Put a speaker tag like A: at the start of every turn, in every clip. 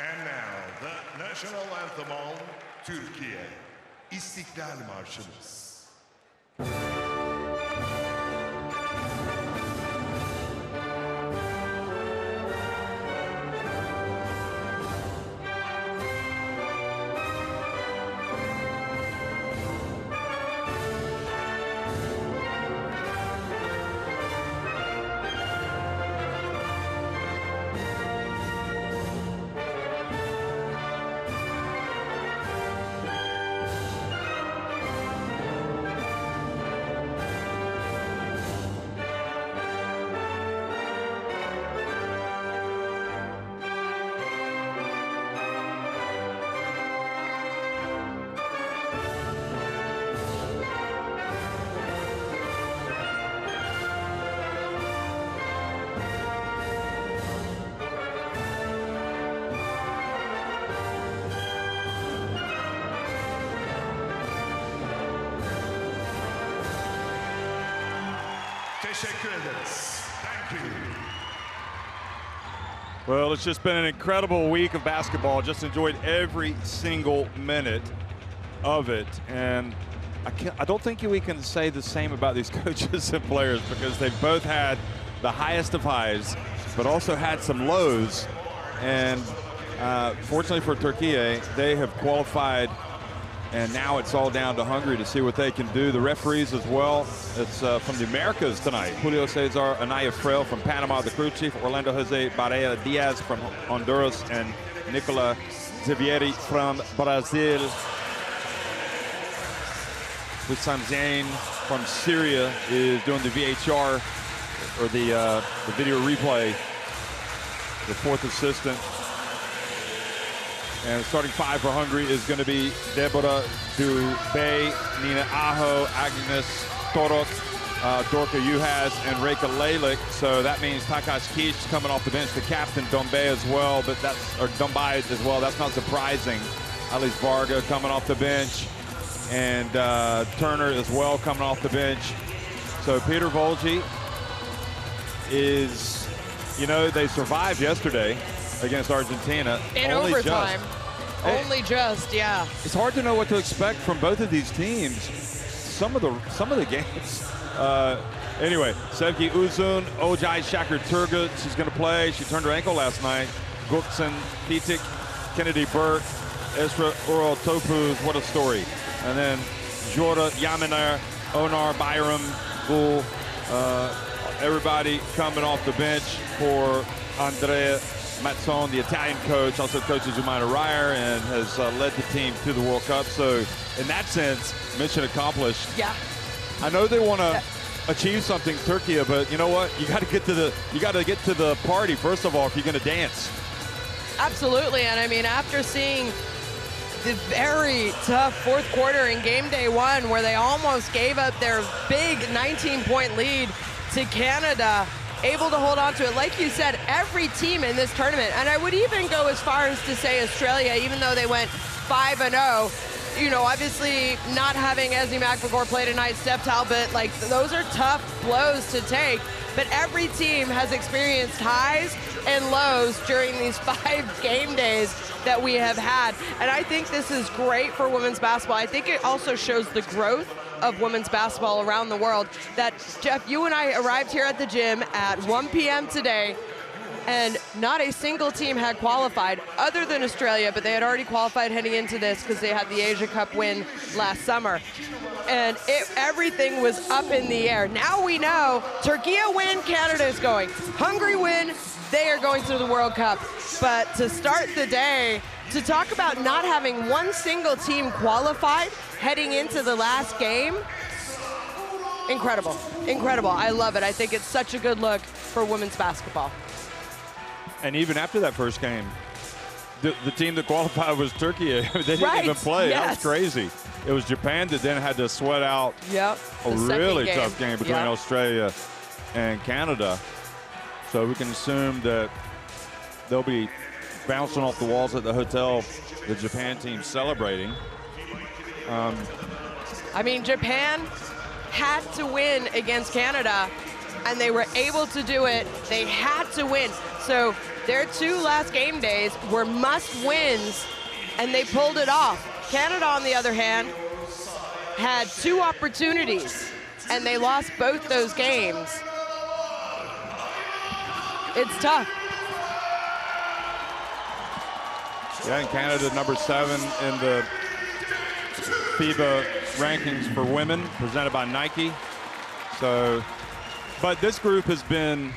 A: And now the national anthem on Türkiye, İstiklal Marşımız. Teşekkür ederiz. Thank you.
B: Well, it's just been an incredible week of basketball. Just enjoyed every single minute of it. And I don't think we can say the same about these coaches and players, because they've both had the highest of highs, but also had some lows. And fortunately for Türkiye, they have qualified, and now it's all down to Hungary to see what they can do. The referees as well. It's from the Americas tonight. Julio Cesar, Anaya Frel from Panama, the crew chief, Orlando Jose Barea Diaz from Honduras, and Nicola Zivieri from Brazil. Wissam Zain from Syria is doing the VHR, or the video replay, the fourth assistant. And starting five for Hungary is going to be Deborah Dubé, Nina Aho, Agnes Torok, Dorka Juhas, and Reka Lalick. So that means Takash Kish coming off the bench, the captain, Dombe as well, but Dombai as well. That's not surprising. Alice Varga coming off the bench, and Turner as well coming off the bench. So Peter Volji is, you know, they survived yesterday against Argentina.
C: In overtime. Only just, yeah.
B: It's hard to know what to expect from both of these teams. Some of the games. Anyway, Sevgi Uzun, Ojai Shakir Turgut, she's going to play. She turned her ankle last night. Guksen Pitik, Kennedy Burke, Esra Ural Topuz, what a story. And then Jorda Yaminer, Onar Byram, Gul, everybody coming off the bench for Andrea Mazzone, the Italian coach, also coaches Umaina Ryer, and has led the team to the World Cup. So in that sense, mission accomplished.
C: Yeah.
B: I know they want to achieve something, Türkiye, but you know what? You got to get to the party first of all if you're going to dance.
C: Absolutely, and I mean, after seeing the very tough fourth quarter in game day one, where they almost gave up their big 19-point lead to Canada, able to hold on to it. Like you said, every team in this tournament, and I would even go as far as to say Australia, even though they went 5-0, you know, obviously not having Esme McMagor play tonight, Steph Talbot, like those are tough blows to take, but every team has experienced highs and lows during these 5 game days that we have had. And I think this is great for women's basketball. I think it also shows the growth of women's basketball around the world. That, Jeff, you and I arrived here at the gym at 1 p.m. today, and not a single team had qualified other than Australia, but they had already qualified heading into this because they had the Asia Cup win last summer. And everything was up in the air. Now we know Türkiye win, Canada is going. Hungary win, they are going to the World Cup. But to start the day, to talk about not having one single team qualified heading into the last game, incredible, incredible. I love it. I think it's such a good look for women's basketball.
B: And even after that first game, the team that qualified was Türkiye. They didn't even play.
C: Yes.
B: That was crazy. It was Japan that then had to sweat out a really tough game between Australia and Canada. So we can assume that they'll be bouncing off the walls at the hotel, the Japan team celebrating.
C: I mean, Japan had to win against Canada, and they were able to do it. They had to win. So Their 2 last game days were must-wins, and they pulled it off. Canada, on the other hand, had 2 opportunities, and they lost both those games. It's tough.
B: Yeah, and Canada number 7 in the FIBA rankings for women, presented by Nike. So, but this group has been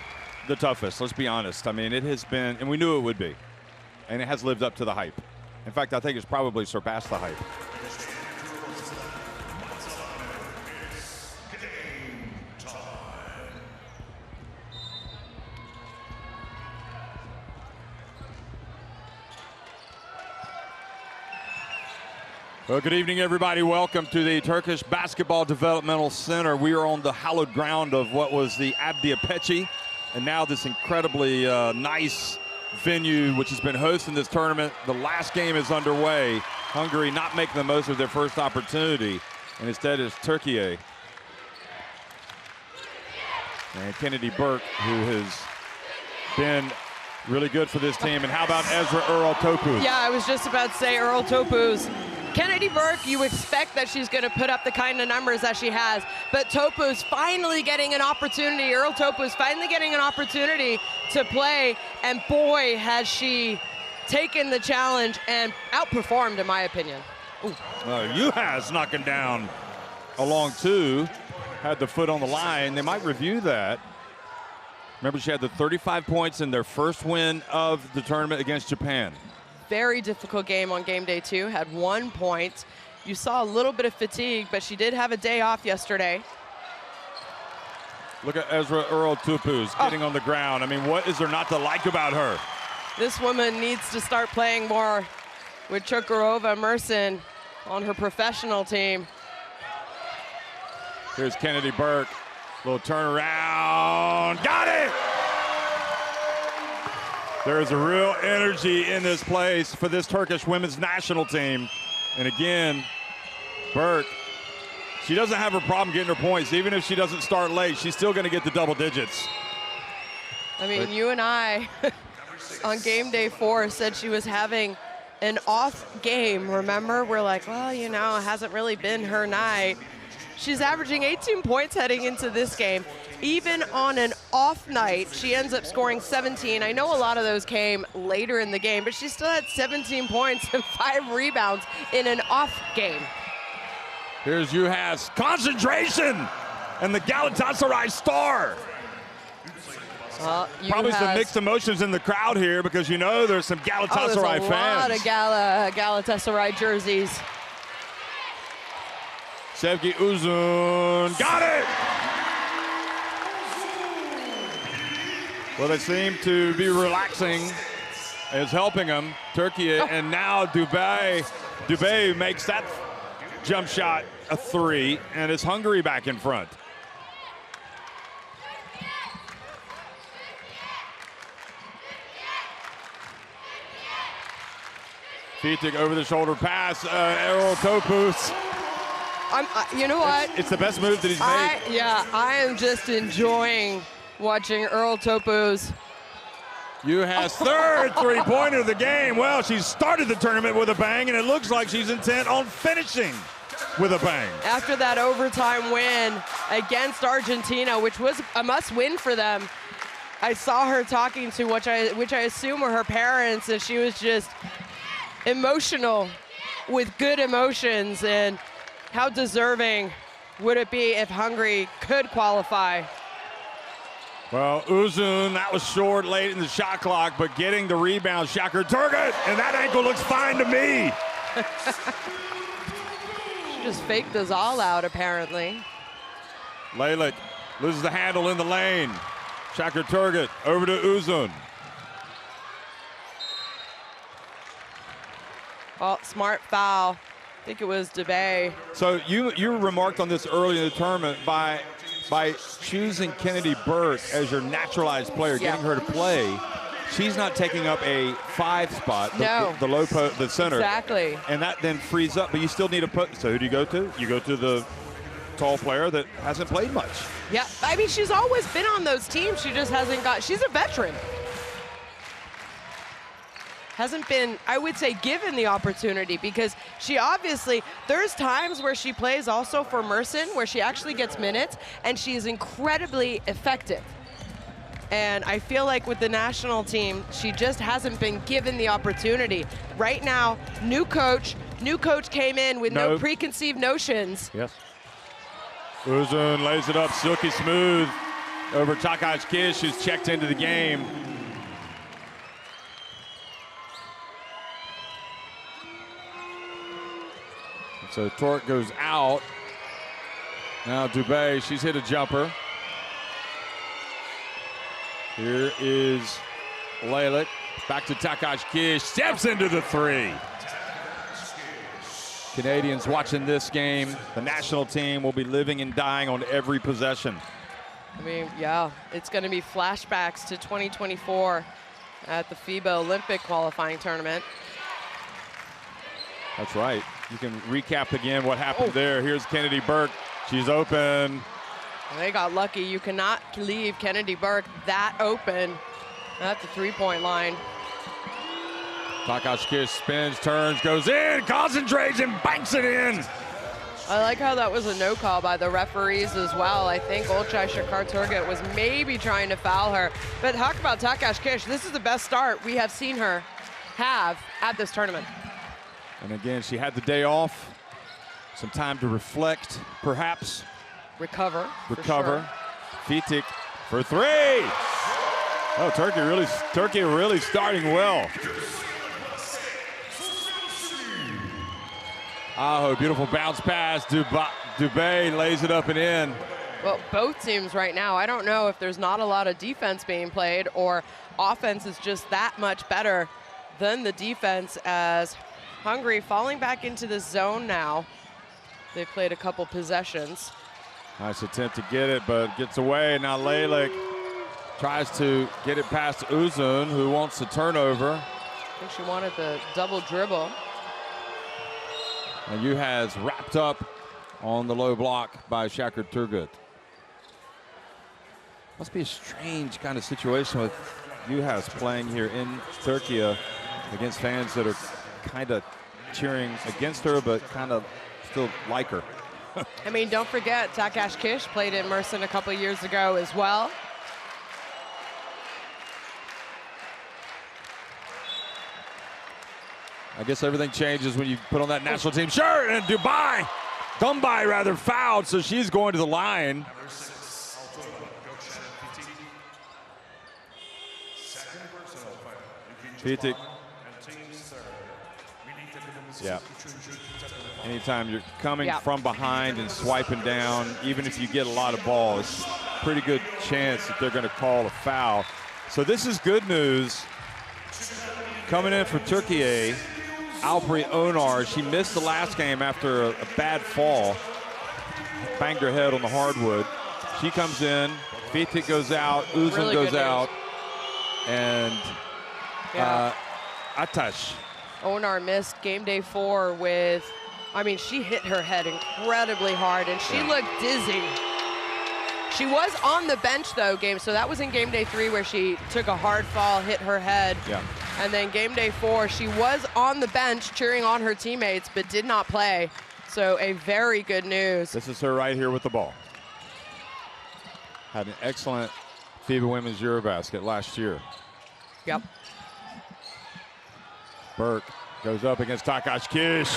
B: the toughest, let's be honest. I mean, it has been, and we knew it would be, and it has lived up to the hype. In fact, I think it's probably surpassed the hype. Well, good evening, everybody. Welcome to the Turkish Basketball Developmental Center. We are on the hallowed ground of what was the Abdi Apeçi, and now this incredibly nice venue which has been hosting this tournament. The last game is underway. Hungary not making the most of their first opportunity, and instead it's Türkiye. And Kennedy Burke, who has been really good for this team. And how about Ezra Earl Topuz?
C: Yeah, I was just about to say Earl Topuz. Kennedy Burke, you expect that she's going to put up the kind of numbers that she has, but Topuz finally getting an opportunity, Earl Topuz finally getting an opportunity to play, and boy, has she taken the challenge and outperformed, in my opinion.
B: Uhas knocking down along 2, had the foot on the line. They might review that. Remember, she had the 35 points in their first win of the tournament against Japan.
C: Very difficult game on game day 2, had 1 point. You saw a little bit of fatigue, but she did have a day off yesterday.
B: Look at Ezra Earl Topuz getting on the ground. I mean, what is there not to like about her?
C: This woman needs to start playing more with Chukarova Merson on her professional team.
B: Here's Kennedy Burke, little turnaround, got it! There is a real energy in this place for this Turkish women's national team. And again, Burke, she doesn't have a problem getting her points. Even if she doesn't start late, she's still going to get the double digits.
C: I mean, you and I on game day 4 said she was having an off game, remember? We're like, well, you know, it hasn't really been her night. She's averaging 18 points heading into this game. Even on an off night, she ends up scoring 17. I know a lot of those came later in the game, but she still had 17 points and 5 rebounds in an off game.
B: Here's Uhas, concentration, and the Galatasaray star. Probably some mixed emotions in the crowd here because you know there's some Galatasaray fans.
C: There's a lot of Galatasaray jerseys.
B: Sevgi Uzun, got it! Well, they seem to be relaxing, is helping them. Türkiye, and now Dubé makes that jump shot a 3, and it's Hungary back in front. Fitik over the shoulder pass, Earl Topuz.
C: You know what?
B: It's the best move that he's made.
C: I am just enjoying watching Earl Topuz.
B: Uhas' third three-pointer of the game. Well, she started the tournament with a bang, and it looks like she's intent on finishing with a bang.
C: After that overtime win against Argentina, which was a must-win for them, I saw her talking to which I assume were her parents, and she was just emotional with good emotions. And how deserving would it be if Hungary could qualify?
B: Well, Uzun, that was short late in the shot clock, but getting the rebound, Şakir Turgut, and that ankle looks fine to me.
C: She just faked us all out, apparently.
B: Leylik loses the handle in the lane. Şakir Turgut over to Uzun.
C: Oh, smart foul. I think it was Dubé.
B: So you remarked on this early in the tournament by choosing Kennedy Burke as your naturalized player, getting her to play. She's not taking up a 5 spot,
C: no.
B: the center.
C: Exactly.
B: And that then frees up, but you still need a so who do you go to? You go to the tall player that hasn't played much.
C: Yeah, I mean, she's always been on those teams. She just hasn't she's a veteran. hasn't been, I would say, given the opportunity, because she obviously, there's times where she plays also for Mersin where she actually gets minutes and she is incredibly effective. And I feel like with the national team, she just hasn't been given the opportunity. Right now, new coach came in with no preconceived notions.
B: Yes. Uzun lays it up silky smooth over Takash Kish, who's checked into the game. So Torque goes out. Now Dubé, she's hit a jumper. Here is Lalick. Back to Takash Kish. Steps into the three. Canadians watching this game. The national team will be living and dying on every possession.
C: I mean, yeah, it's going to be flashbacks to 2024 at the FIBA Olympic qualifying tournament.
B: That's right. You can recap again what happened there. Here's Kennedy Burke. She's open.
C: They got lucky. You cannot leave Kennedy Burke that open at the three-point line.
B: Takash Kish spins, turns, goes in, concentrates, and banks it in.
C: I like how that was a no call by the referees as well. I think Olcay Shakar-Turgut was maybe trying to foul her. But talk about Takash Kish. This is the best start we have seen her have at this tournament.
B: And again, she had the day off. Some time to reflect, perhaps.
C: Recover.
B: Fitik for three. Oh, Turkey really starting well. Aho, beautiful bounce pass. Dubé lays it up and in.
C: Well, both teams right now, I don't know if there's not a lot of defense being played or offense is just that much better than the defense, as Hungary falling back into the zone now. They've played a couple possessions.
B: Nice attempt to get it, but gets away. Now Lalick tries to get it past Uzun, who wants the turnover.
C: I think she wanted the double dribble.
B: And Juhas wrapped up on the low block by Shakar-Turgut. Must be a strange kind of situation with Juhas playing here in Turkey against fans that are kind of cheering against her, but kind of still like her.
C: I mean, don't forget, Takash Kish played in Mersin a couple years ago as well.
B: I guess everything changes when you put on that national team shirt. And Dumbai rather fouled, so she's going to the line. Fitik. Yeah. Anytime you're coming from behind and swiping down, even if you get a lot of ball, it's a pretty good chance that they're going to call a foul. So this is good news. Coming in for Türkiye, Alpri Onar. She missed the last game after a bad fall. Banged her head on the hardwood. She comes in. Fitik goes out. Uzun really goes out. And Atash.
C: Onar missed game day 4 with, I mean, she hit her head incredibly hard, and she looked dizzy. She was on the bench, though, so that was in game day 3 where she took a hard fall, hit her head. Yeah. And then game day 4, she was on the bench cheering on her teammates, but did not play. So a very good news.
B: This is her right here with the ball. Had an excellent FIBA Women's Eurobasket last year.
C: Yep.
B: Burke goes up against Takash Kish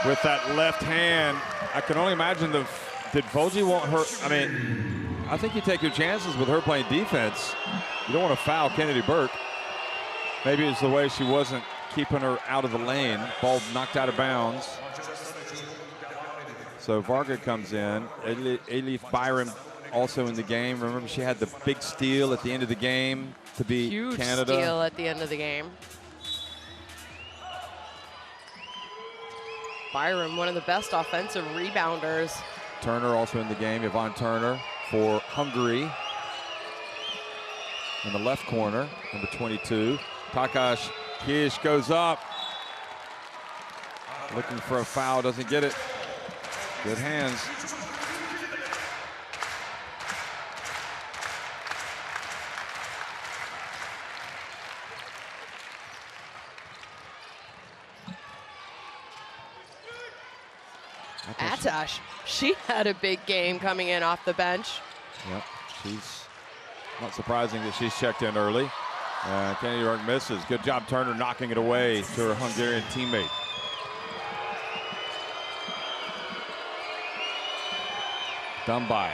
B: with that left hand. I can only imagine did Foji want her? I mean, I think you take your chances with her playing defense. You don't want to foul Kennedy Burke. Maybe it's the way she wasn't keeping her out of the lane. Ball knocked out of bounds. So Varga comes in. Elif Byram also in the game. Remember, she had the big steal at the end of the game to beat Canada.
C: Huge steal at the end of the game. Byram, one of the best offensive rebounders.
B: Turner also in the game. Yvonne Turner for Hungary. In the left corner, number 22. Takash Kish goes up. Looking for a foul, doesn't get it. Good hands.
C: Atash, she had a big game coming in off the bench.
B: Yep, she's not surprising that she's checked in early. Kennedy Burke misses. Good job, Turner, knocking it away to her Hungarian teammate. Dunby.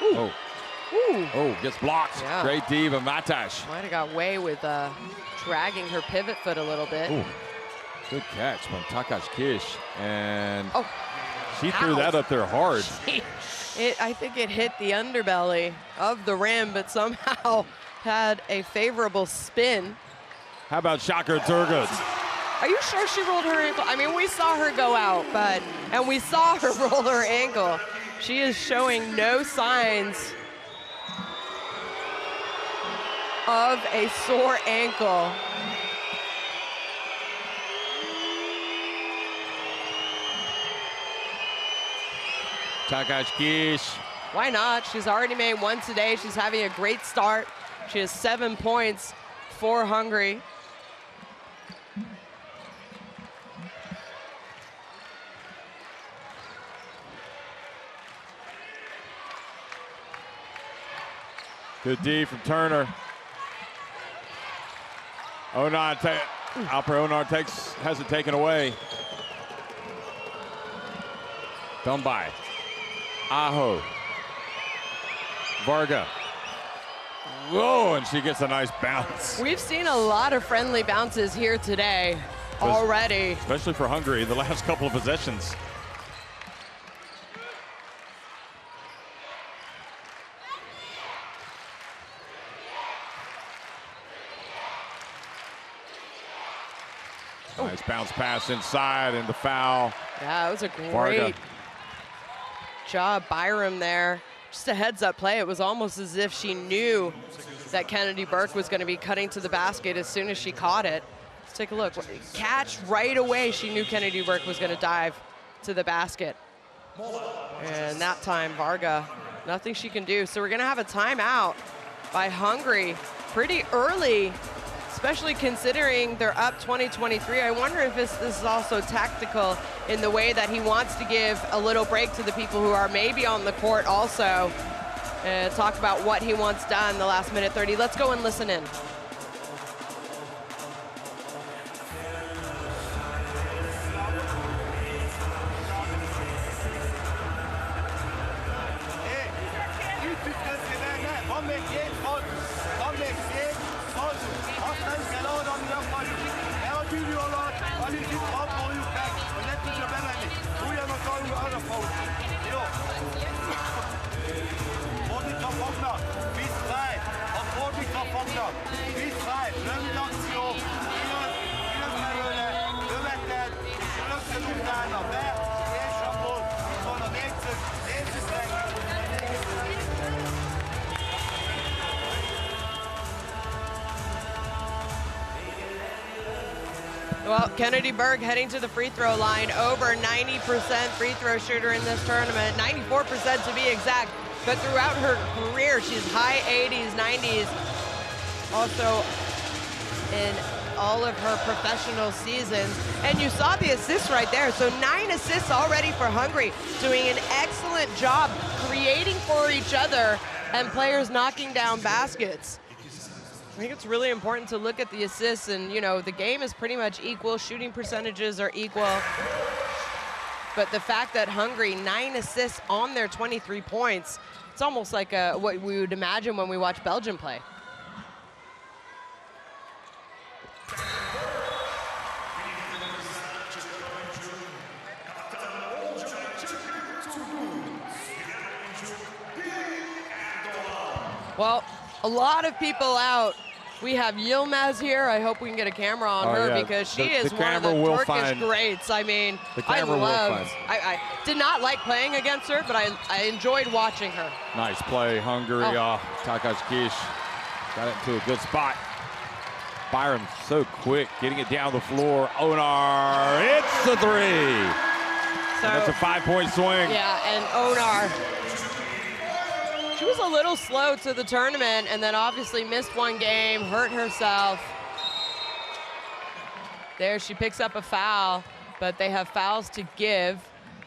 C: Ooh.
B: Oh, gets blocked.
C: Yeah.
B: Great diva, Matash.
C: Might have got away with dragging her pivot foot a little bit.
B: Ooh. Good catch from Takash Kish. And
C: oh,
B: she threw that up there hard.
C: I think it hit the underbelly of the rim, but somehow had a favorable spin.
B: How about Shaka Turgut?
C: Are you sure she rolled her ankle? I mean, we saw her go out, and we saw her roll her ankle. She is showing no signs of a sore ankle.
B: Takash Kish.
C: Why not? She's already made one today. She's having a great start. She has 7 points for Hungary.
B: Good D from Turner. Alper Onar has it taken away. Dunby. Aho. Varga. Whoa, and she gets a nice bounce.
C: We've seen a lot of friendly bounces here today already.
B: Especially for Hungary, the last couple of possessions. Nice bounce pass inside and the foul.
C: Yeah, it was a great
B: Varga.
C: job, Byram there. Just a heads-up play. It was almost as if she knew that Kennedy Burke was going to be cutting to the basket as soon as she caught it. Let's take a look. Catch right away. She knew Kennedy Burke was going to dive to the basket. And that time, Varga, nothing she can do. So we're going to have a timeout by Hungary pretty early, especially considering they're up 20-23. I wonder if this is also tactical in the way that he wants to give a little break to the people who are maybe on the court also. Talk about what he wants done the last minute 30. Let's go and listen in. Well, Kennedy Burke heading to the free throw line, over 90% free throw shooter in this tournament, 94% to be exact. But throughout her career, she's high 80s, 90s. Also in all of her professional seasons. And you saw the assists right there. So 9 assists already for Hungary, doing an excellent job creating for each other and players knocking down baskets. I think it's really important to look at the assists, and you know, the game is pretty much equal, shooting percentages are equal. But the fact that Hungary, 9 assists on their 23 points, it's almost like what we would imagine when we watch Belgium play. Well, a lot of people out. We have Yilmaz here. I hope we can get a camera on her because she is one of the Turkish greats. I mean, I did not like playing against her, but I enjoyed watching her.
B: Nice play, Hungary. Takash Kish got it into a good spot. Byram so quick, getting it down the floor. Onar, it's the 3. So that's a 5-point swing.
C: Yeah, and Onar, she was a little slow to the tournament and then obviously missed one game, hurt herself. There she picks up a foul, but they have fouls to give.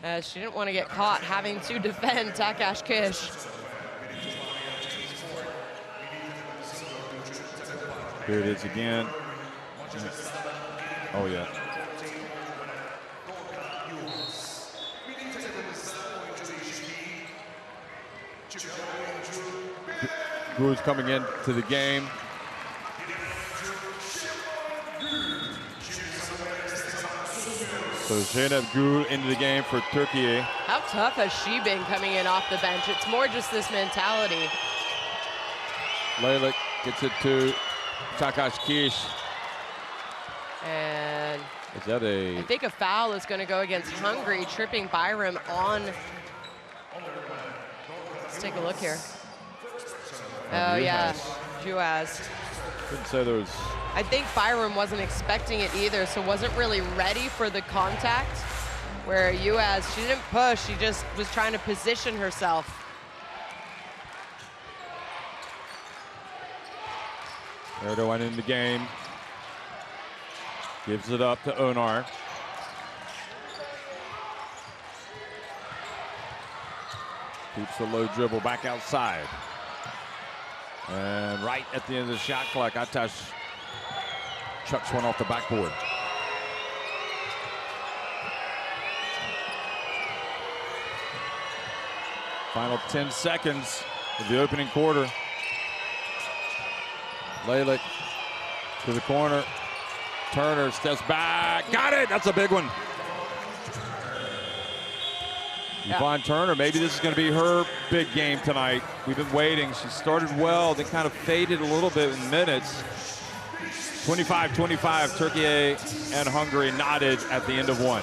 C: as she didn't want to get caught having to defend Takash Kish.
B: Here it is again. Oh, yeah. Gu's coming into the game. So Zeynep Gu into the game for Türkiye.
C: How tough has she been coming in off the bench? It's more just this mentality.
B: Leylik gets it to Takash Kish.
C: And
B: is that
C: I think a foul is going to go against Hungary, tripping Byram on. Let's take a look here. Oh, yeah, Juaz.
B: Couldn't say there was.
C: I think Byram wasn't expecting it either, so wasn't really ready for the contact. Where Juaz, she didn't push, she just was trying to position herself.
B: Erdogan in the game. Gives it up to Onar. Keeps the low dribble back outside. And right at the end of the shot clock, Atash chucks one off the backboard. Final 10 seconds of the opening quarter. Leylik to the corner. Turner steps back. Got it. That's a big one. Yvonne Turner, maybe this is going to be her big game tonight. We've been waiting. She started well, then kind of faded a little bit in minutes. 25-25, Türkiye and Hungary knotted at the end of one.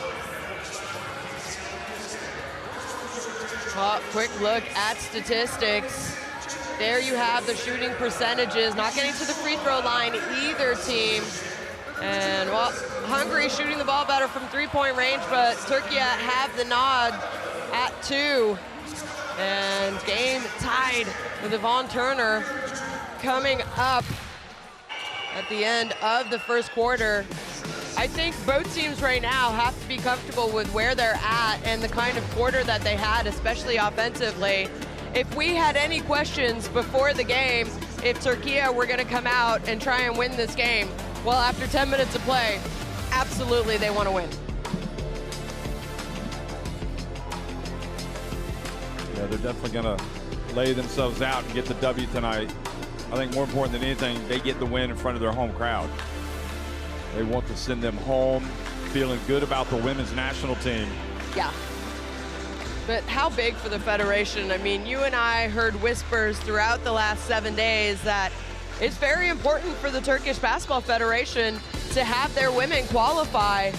C: Well, quick look at statistics. There you have the shooting percentages. Not getting to the free throw line either team. And well, Hungary shooting the ball better from three-point range, but Türkiye have the nod at 2. And game tied with Yvonne Turner coming up at the end of the first quarter. I think both teams right now have to be comfortable with where they're at and the kind of quarter that they had, especially offensively. If we had any questions before the game, if Türkiye were going to come out and try and win this game, well, after 10 minutes of play, absolutely they want to win.
B: Yeah, they're definitely going to lay themselves out and get the W tonight. I think more important than anything, they get the win in front of their home crowd. They want to send them home feeling good about the women's national team.
C: Yeah. But how big for the Federation? I mean, you and I heard whispers throughout the last 7 days that it's very important for the Turkish Basketball Federation to have their women qualify.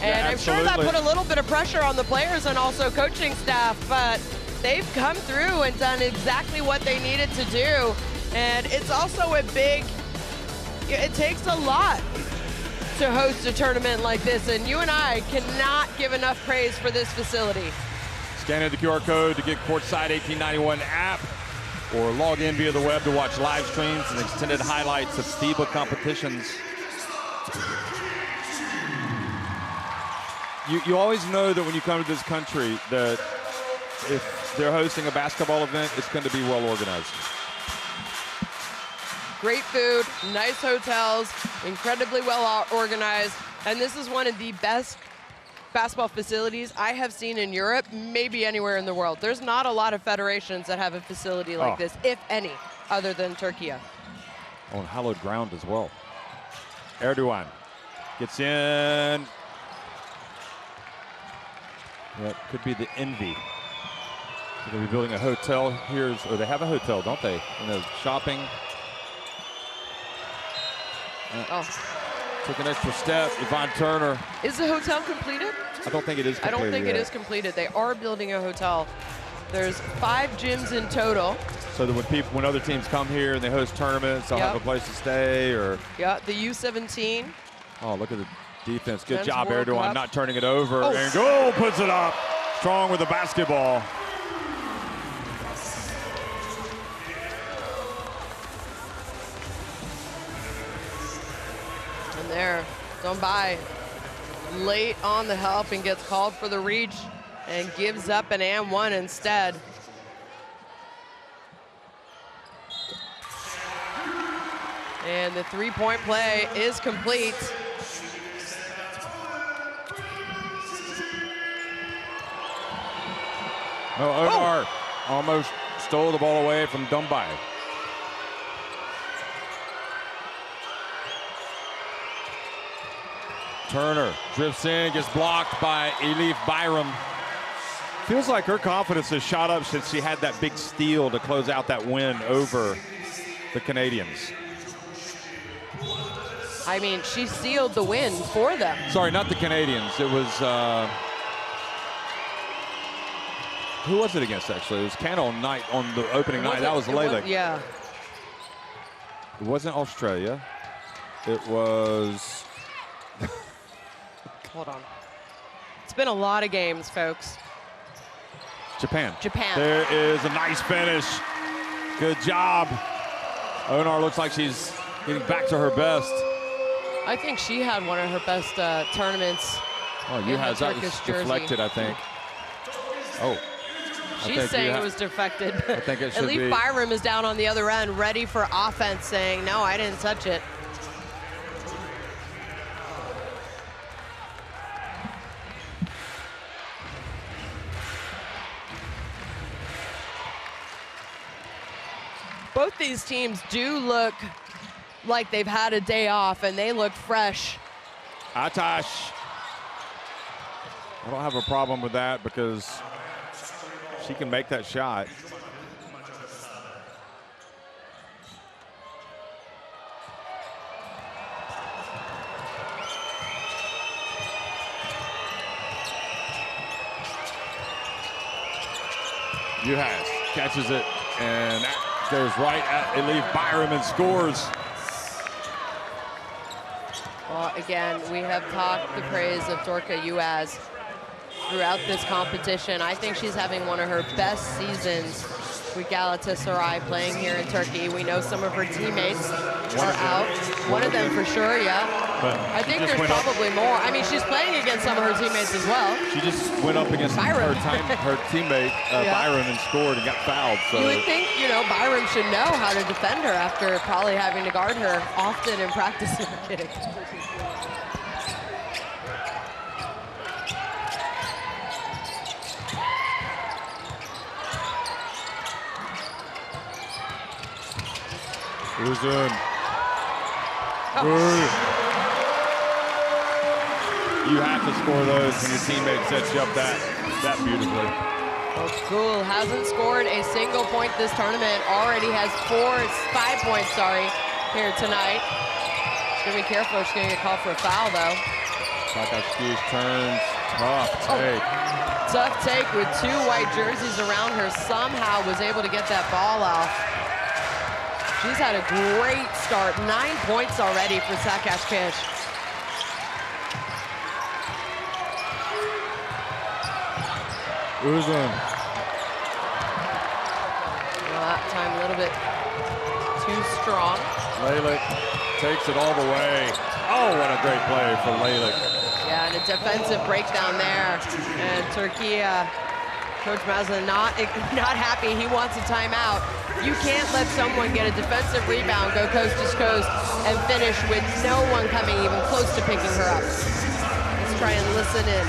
C: And I'm sure that put a little bit of pressure on the players and also coaching staff, but they've come through and done exactly what they needed to do. And it's also a big, it takes a lot to host a tournament like this, and you and I cannot give enough praise for this facility.
B: Scan the QR code to get Courtside 1891 app, or log in via the web to watch live streams and extended highlights of FIBA competitions. You always know that when you come to this country that if they're hosting a basketball event, it's going to be well organized.
C: Great food, nice hotels, incredibly well organized, and this is one of the best basketball facilities I have seen in Europe, maybe anywhere in the world. There's not a lot of federations that have a facility like this, if any, other than Türkiye.
B: On hallowed ground as well. Erdogan gets in. That could be the envy. They're going to be building a hotel here, or they have a hotel, don't they? You know, shopping. Took an extra step. Yvonne Turner.
C: Is the hotel completed?
B: I don't think it is completed.
C: I don't think
B: yet.
C: it is completed. They are building a hotel. There's 5 gyms in total.
B: So that when other teams come here and they host tournaments, they'll have a place to stay, or.
C: Yeah, the U17.
B: Oh, look at the defense. Good
C: Men's
B: job,
C: World
B: Erdogan,
C: Cup.
B: not turning it over. And goal puts it up. Strong with the basketball.
C: And there, Dombay late on the help and gets called for the reach. and gives up an and one instead. And the three-point play is complete.
B: Onar almost stole the ball away from Dumbai. Turner drifts in, gets blocked by Elif Byram. Feels like her confidence has shot up since she had that big steal to close out that win over the Canadians.
C: I mean, she sealed the win for them.
B: Sorry, not the Canadians. It was, who was it against, actually? It was Canada Knight on the opening night. That was Leylik.
C: Yeah.
B: It wasn't Australia. It was...
C: Hold on. It's been a lot of games, folks.
B: Japan.
C: Japan.
B: There is a nice finish. Good job. Onar looks like she's getting back to her best.
C: I think she had one of her best tournaments.
B: Oh, you had that was deflected, I think. Oh.
C: She's saying it was deflected.
B: I think it should be.
C: Elif Byram is down on the other end, ready for offense, saying, no, I didn't touch it. Both these teams do look like they've had a day off, and they look fresh.
B: Atash. I don't have a problem with that because she can make that shot. Uhas catches it, and that goes right at Elif Byram and scores.
C: Well, again, we have talked the praise of Dorka Uhas throughout this competition. I think she's having one of her best seasons with Galatasaray playing here in Turkey. We know some of her teammates are out. One of them for sure, yeah.
B: But
C: I think there's probably more. I mean, she's playing against some of her teammates as well.
B: She just went up against her teammate, Byram, and scored and got fouled. So.
C: You would think, you know, Byram should know how to defend her after probably having to guard her often in practice. No kidding.
B: Uzun. You have to score those when your teammate sets you up that beautifully.
C: Well, Gul hasn't scored a single point this tournament. Already has 5 points, here tonight. She's gonna be careful. She's gonna get called for a foul, though.
B: Sakashki's turns. Tough take.
C: Tough take with 2 white jerseys around her. Somehow was able to get that ball off. She's had a great start. 9 points already for Sakashkish.
B: Uzun.
C: Well, that time a little bit too strong.
B: Leylik takes it all the way. Oh, what a great play for Leylik.
C: Yeah, and a defensive breakdown there. And Turkey, Coach Mazda not happy. He wants a timeout. You can't let someone get a defensive rebound, go coast to coast, and finish with no one coming even close to picking her up. Let's try and listen in.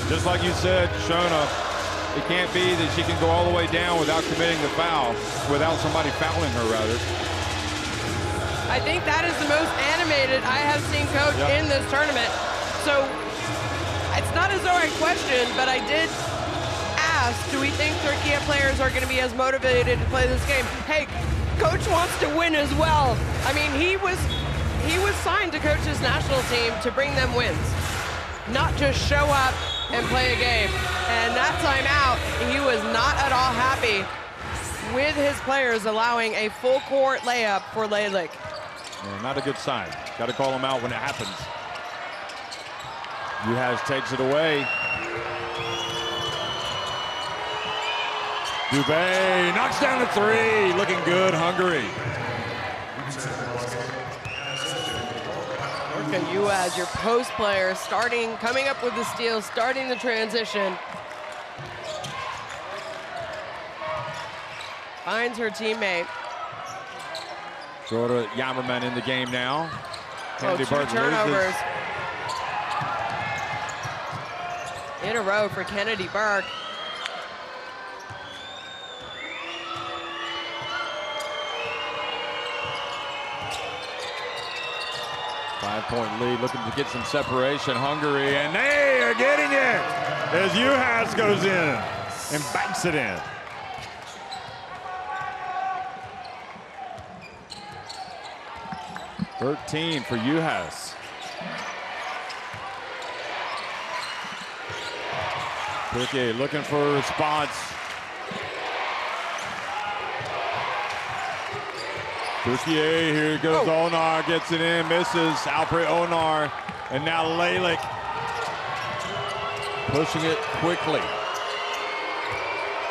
B: Just like you said, Shona, it can't be that she can go all the way down without committing the foul, without somebody fouling her, rather.
C: I think that is the most animated I have seen Coach in this tournament. So it's not as though I questioned, but I did ask, do we think Türkiye players are going to be as motivated to play this game? Hey, Coach wants to win as well. I mean, he was signed to coach his national team to bring them wins, not just show up and play a game. And that time out, he was not at all happy with his players allowing a full court layup for Leylik.
B: Yeah, not a good sign. Got to call him out when it happens. Juhas takes it away. Dubé knocks down the three. Looking good, Hungary.
C: You as your post player, coming up with the steal, starting the transition. Finds her teammate.
B: Jorda Yammerman in the game now.
C: Two turnovers in a row for Kennedy Burke.
B: Five-point lead, looking to get some separation. Hungary, and they are getting it as Juhas goes in and banks it in. (13 for Juhas. Türkiye looking for a response. Türkiye, here goes Onar, gets it in, misses. Alpre Onar, and now Leylik pushing it quickly.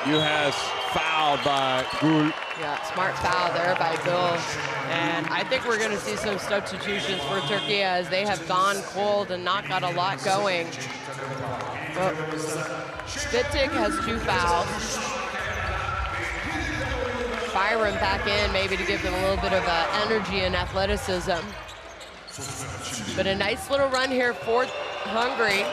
B: Juhas fouled by Gül.
C: Yeah, smart foul there by Gül. And I think we're going to see some substitutions for Türkiye as they have gone cold and not got a lot going. Well, Spitic has 2 fouls. Byron back in, maybe to give them a little bit of energy and athleticism. But a nice little run here for Hungary.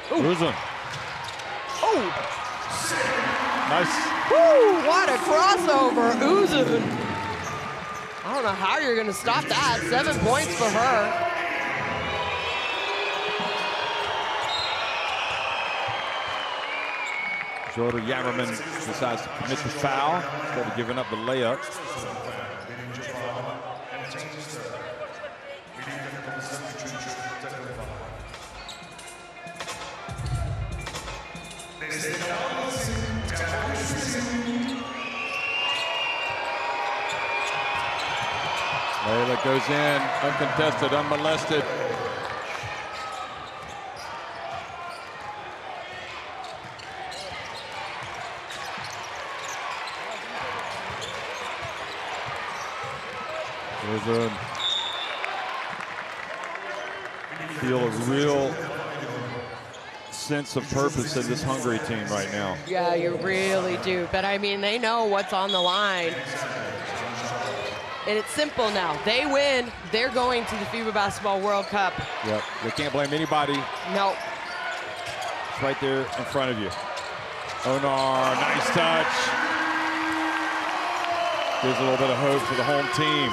B: Uzun.
C: Oh!
B: Nice.
C: Woo! What a crossover, Uzun. I don't know how you're going to stop that. 7 points for her.
B: Jorda Yammerman decides to commit the foul instead of giving up the layup. Leylik goes in, uncontested, unmolested. Feel a real sense of purpose in this Hungary team right now.
C: Yeah, you really do. But I mean, they know what's on the line. And it's simple now. They win, they're going to the FIBA Basketball World Cup.
B: Yep, they can't blame anybody.
C: Nope.
B: It's right there in front of you. Onar, nice touch. Gives a little bit of hope for the home team.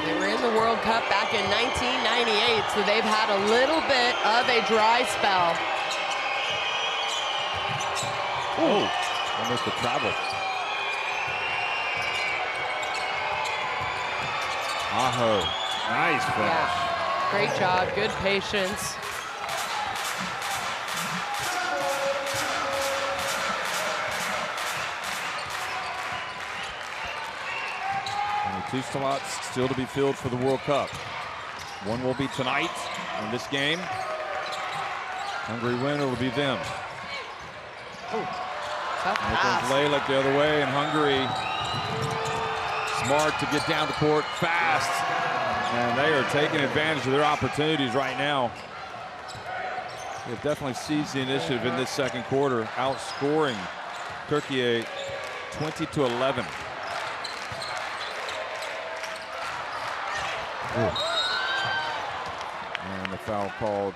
C: They were in the World Cup back in 1998, so they've had a little bit of a dry spell.
B: Oh, almost a travel. Aho, nice finish.
C: Yeah, great job, good patience.
B: Only 2 slots still to be filled for the World Cup. One will be tonight in this game. Hungary winner will be them.
C: Oh, tough
B: Here
C: pass.
B: comes Leylik the other way, and Hungary smart to get down the court fast. And they are taking advantage of their opportunities right now. They've definitely seized the initiative in this second quarter, outscoring Türkiye 20-11. And the foul called.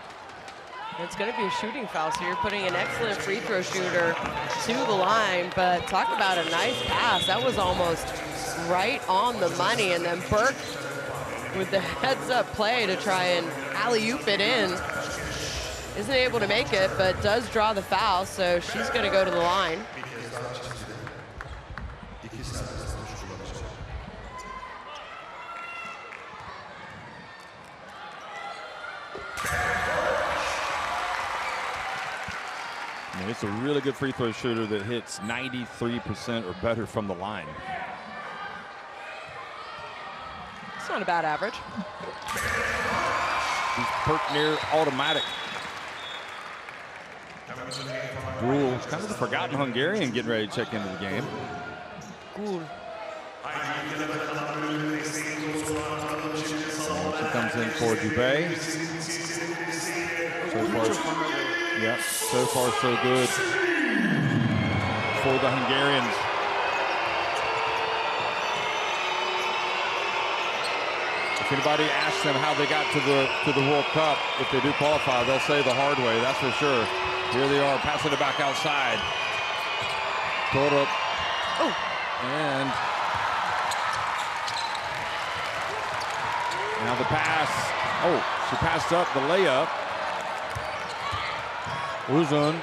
C: It's going to be a shooting foul, so you're putting an excellent free throw shooter to the line, but talk about a nice pass. That was almost right on the money, and then Burke with the heads-up play to try and alley-oop it in. Isn't able to make it, but does draw the foul, so she's going to go to the line.
B: And it's a really good free throw shooter that hits 93% or better from the line.
C: It's not a bad average.
B: He's perked near automatic. Gruel, kind of the forgotten Hungarian, getting ready to check into the game.
C: Cool.
B: She comes in for Dubé. So far, yep, so far so good for the Hungarians. If anybody asks them how they got to the World Cup, if they do qualify, they'll say the hard way, that's for sure. Here they are, passing it back outside. Torup.
C: Oh.
B: And now the pass. Oh, she passed up the layup. Uzun.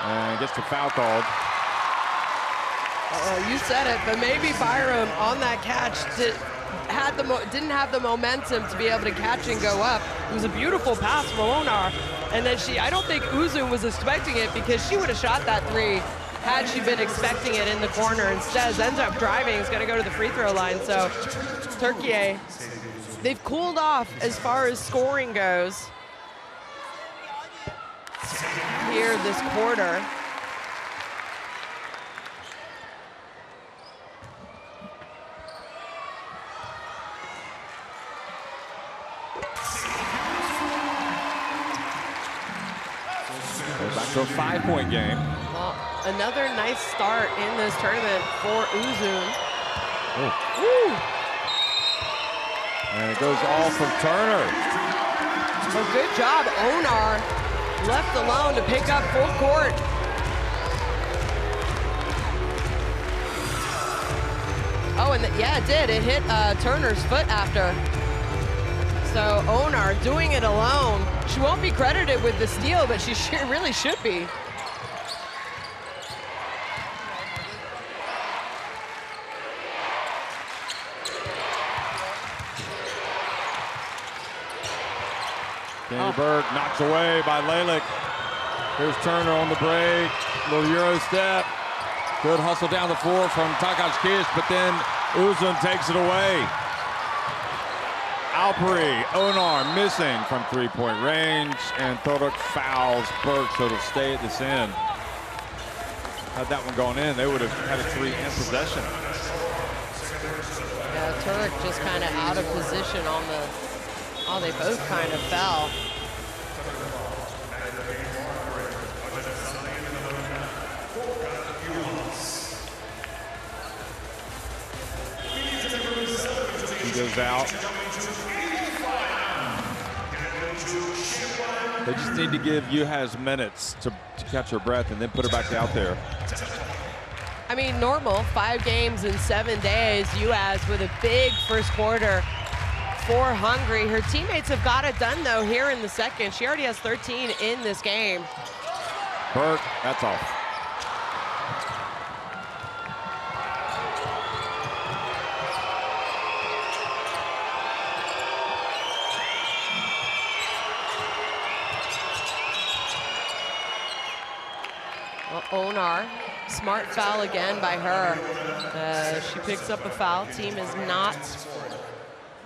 B: And gets the foul called.
C: You said it, but maybe Byram on that catch didn't have the momentum to be able to catch and go up. It was a beautiful pass from Onar. And then I don't think Uzun was expecting it, because she would have shot that three had she been expecting it in the corner. Instead, ends up driving, is going to go to the free throw line. So Türkiye, they've cooled off as far as scoring goes here this quarter.
B: Back to a 5-point game.
C: Well, another nice start in this tournament for Uzun.
B: Oh. And it goes off from Turner.
C: Well, good job, Onar. Left alone to pick up full court. Oh, and yeah, it did. It hit Turner's foot after. So Onar doing it alone. She won't be credited with the steal, but she really should be.
B: Danny Berg knocks away by Lalick. Here's Turner on the break. Little Euro step. Good hustle down the floor from Takachkish, but then Uzun takes it away. Alperi, Onar missing from three-point range, and Torok fouls Berg, so it'll stay at this end. Had that one gone in, they would have had a three in possession.
C: Yeah, Turk just kind of out of position on the, oh, they both kind of fell.
B: He goes out. They just need to give Juhas minutes to catch her breath and then put her back out there.
C: I mean, normal, 5 games in 7 days. Juhas with a big first quarter for Hungary. Her teammates have got it done, though, here in the second. She already has 13 in this game.
B: Burke, that's off.
C: Onar, smart foul again by her. She picks up a foul. Team is not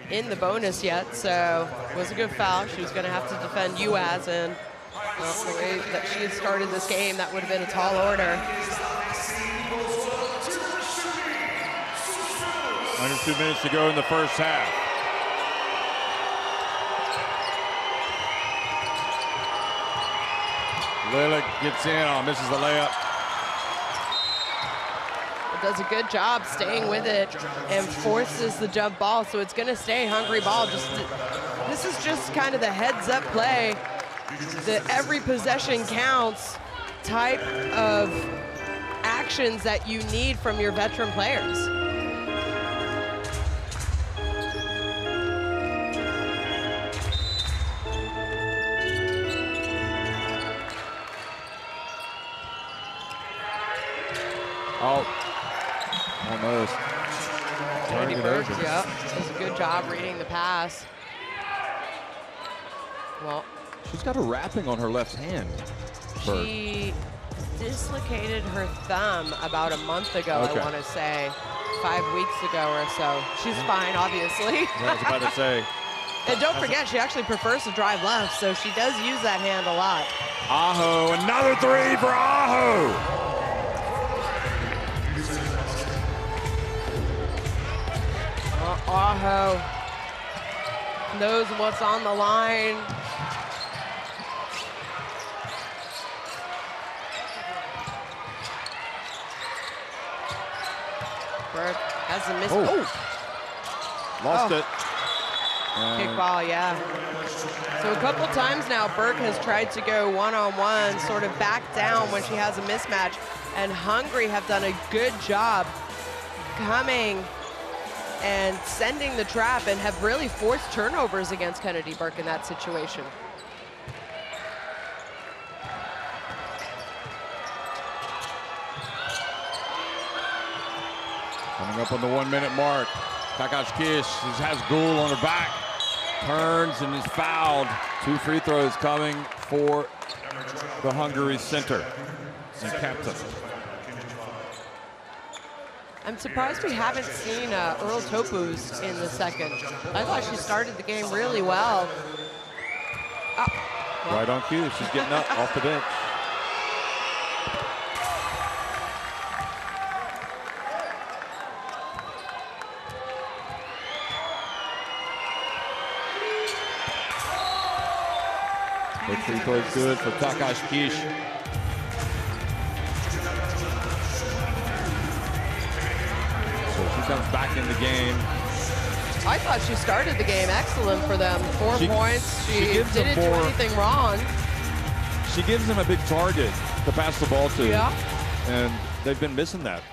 C: in the bonus yet, so it was a good foul. She was going to have to defend Juhas, and well, the way that she had started this game, that would have been a tall order.
B: Under 2 minutes to go in the first half. Lalick gets in, misses the layup.
C: does a good job staying with it and forces the jump ball, so it's going to stay Hungary ball. This is just kind of the heads-up play, the every possession counts type of actions that you need from your veteran players.
B: Oh, almost.
C: Andy Burke, yeah, does a good job reading the pass. Well,
B: she's got a wrapping on her left hand.
C: She dislocated her thumb about a month ago,
B: okay.
C: I want to say, 5 weeks ago or so. She's fine, obviously.
B: I was about to say.
C: And don't forget, she actually prefers to drive left, so she does use that hand a lot.
B: Aho, another three for Aho.
C: Aho knows what's on the line. Burke has a miss.
B: Lost it.
C: Kickball, yeah. So a couple times now, Burke has tried to go one-on-one, sort of back down when she has a mismatch, and Hungary have done a good job coming and sending the trap and have really forced turnovers against Kennedy Burke in that situation.
B: Coming up on the 1 minute mark. Takashkish has Gul on her back. Turns and is fouled. 2 free throws coming for the Hungary center and captain.
C: I'm surprised we haven't seen Earl Topuz in the second. I thought she started the game really well.
B: Right on cue, she's getting up off the bench. The free throw is good for Takashkish. Comes back in the game.
C: I thought she started the game excellent for them. 4 points. She didn't do anything wrong.
B: She gives them a big target to pass the ball to.
C: Yeah.
B: And they've been missing that.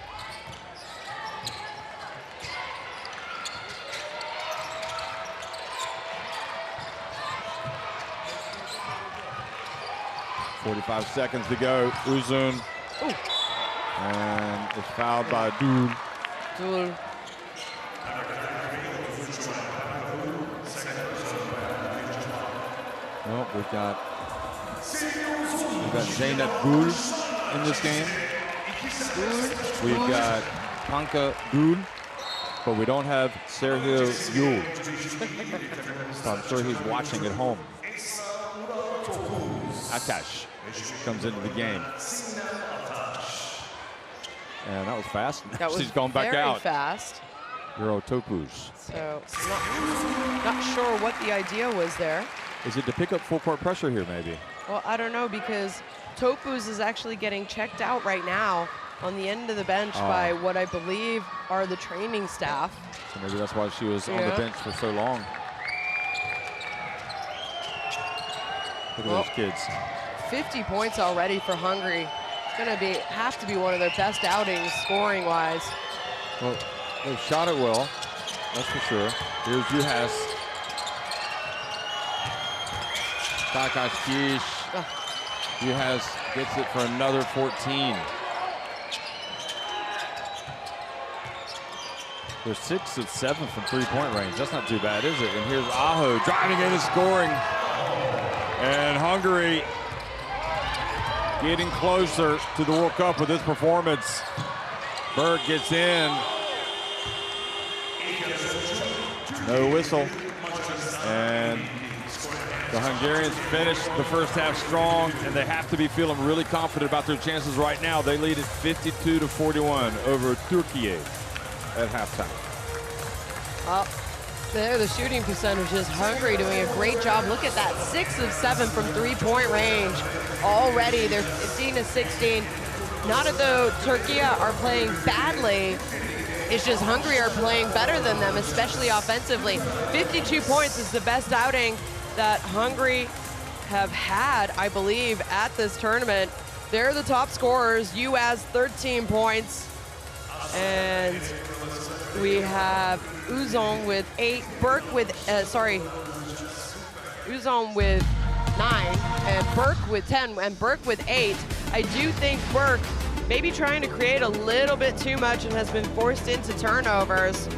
B: .45 seconds to go. Uzun. And it's fouled by Dul. Well, we've got Zeynep Gul in this game. We've got Panka Gul, but we don't have Sergio Yul. So I'm sure he's watching at home. Atash comes into the game. And that was fast.
C: That was
B: She's going back out.
C: Very fast.
B: Euro Topuz.
C: So not sure what the idea was there.
B: Is it to pick up full court pressure here, maybe?
C: Well, I don't know, because Topuz is actually getting checked out right now on the end of the bench by what I believe are the training staff.
B: So maybe that's why she was on the bench for so long. Look at those kids.
C: 50 points already for Hungary. It's going to have to be one of their best outings scoring-wise.
B: Well, they shot it well, that's for sure. Here's Juhas. Takashkish. Juhas gets it for another 14. They're 6 of 7 from three-point range. That's not too bad, is it? And here's Aho driving in and scoring. And Hungary getting closer to the World Cup with this performance. Berg gets in. No whistle. And the Hungarians finish the first half strong, and they have to be feeling really confident about their chances right now. They lead at 52-41 over Türkiye at halftime.
C: Well, there the shooting percentages. Hungary doing a great job. Look at that, 6 of 7 from three-point range already. They're 15 of 16. not as though Türkiye are playing badly. It's just Hungary are playing better than them, especially offensively. 52 points is the best outing that Hungary have had, I believe, at this tournament. They're the top scorers. US 13 points. And we have Uzon with 8, Burke with, Uzon with 9, and Burke with 10, and Burke with 8. I do think Burke maybe trying to create a little bit too much and has been forced into turnovers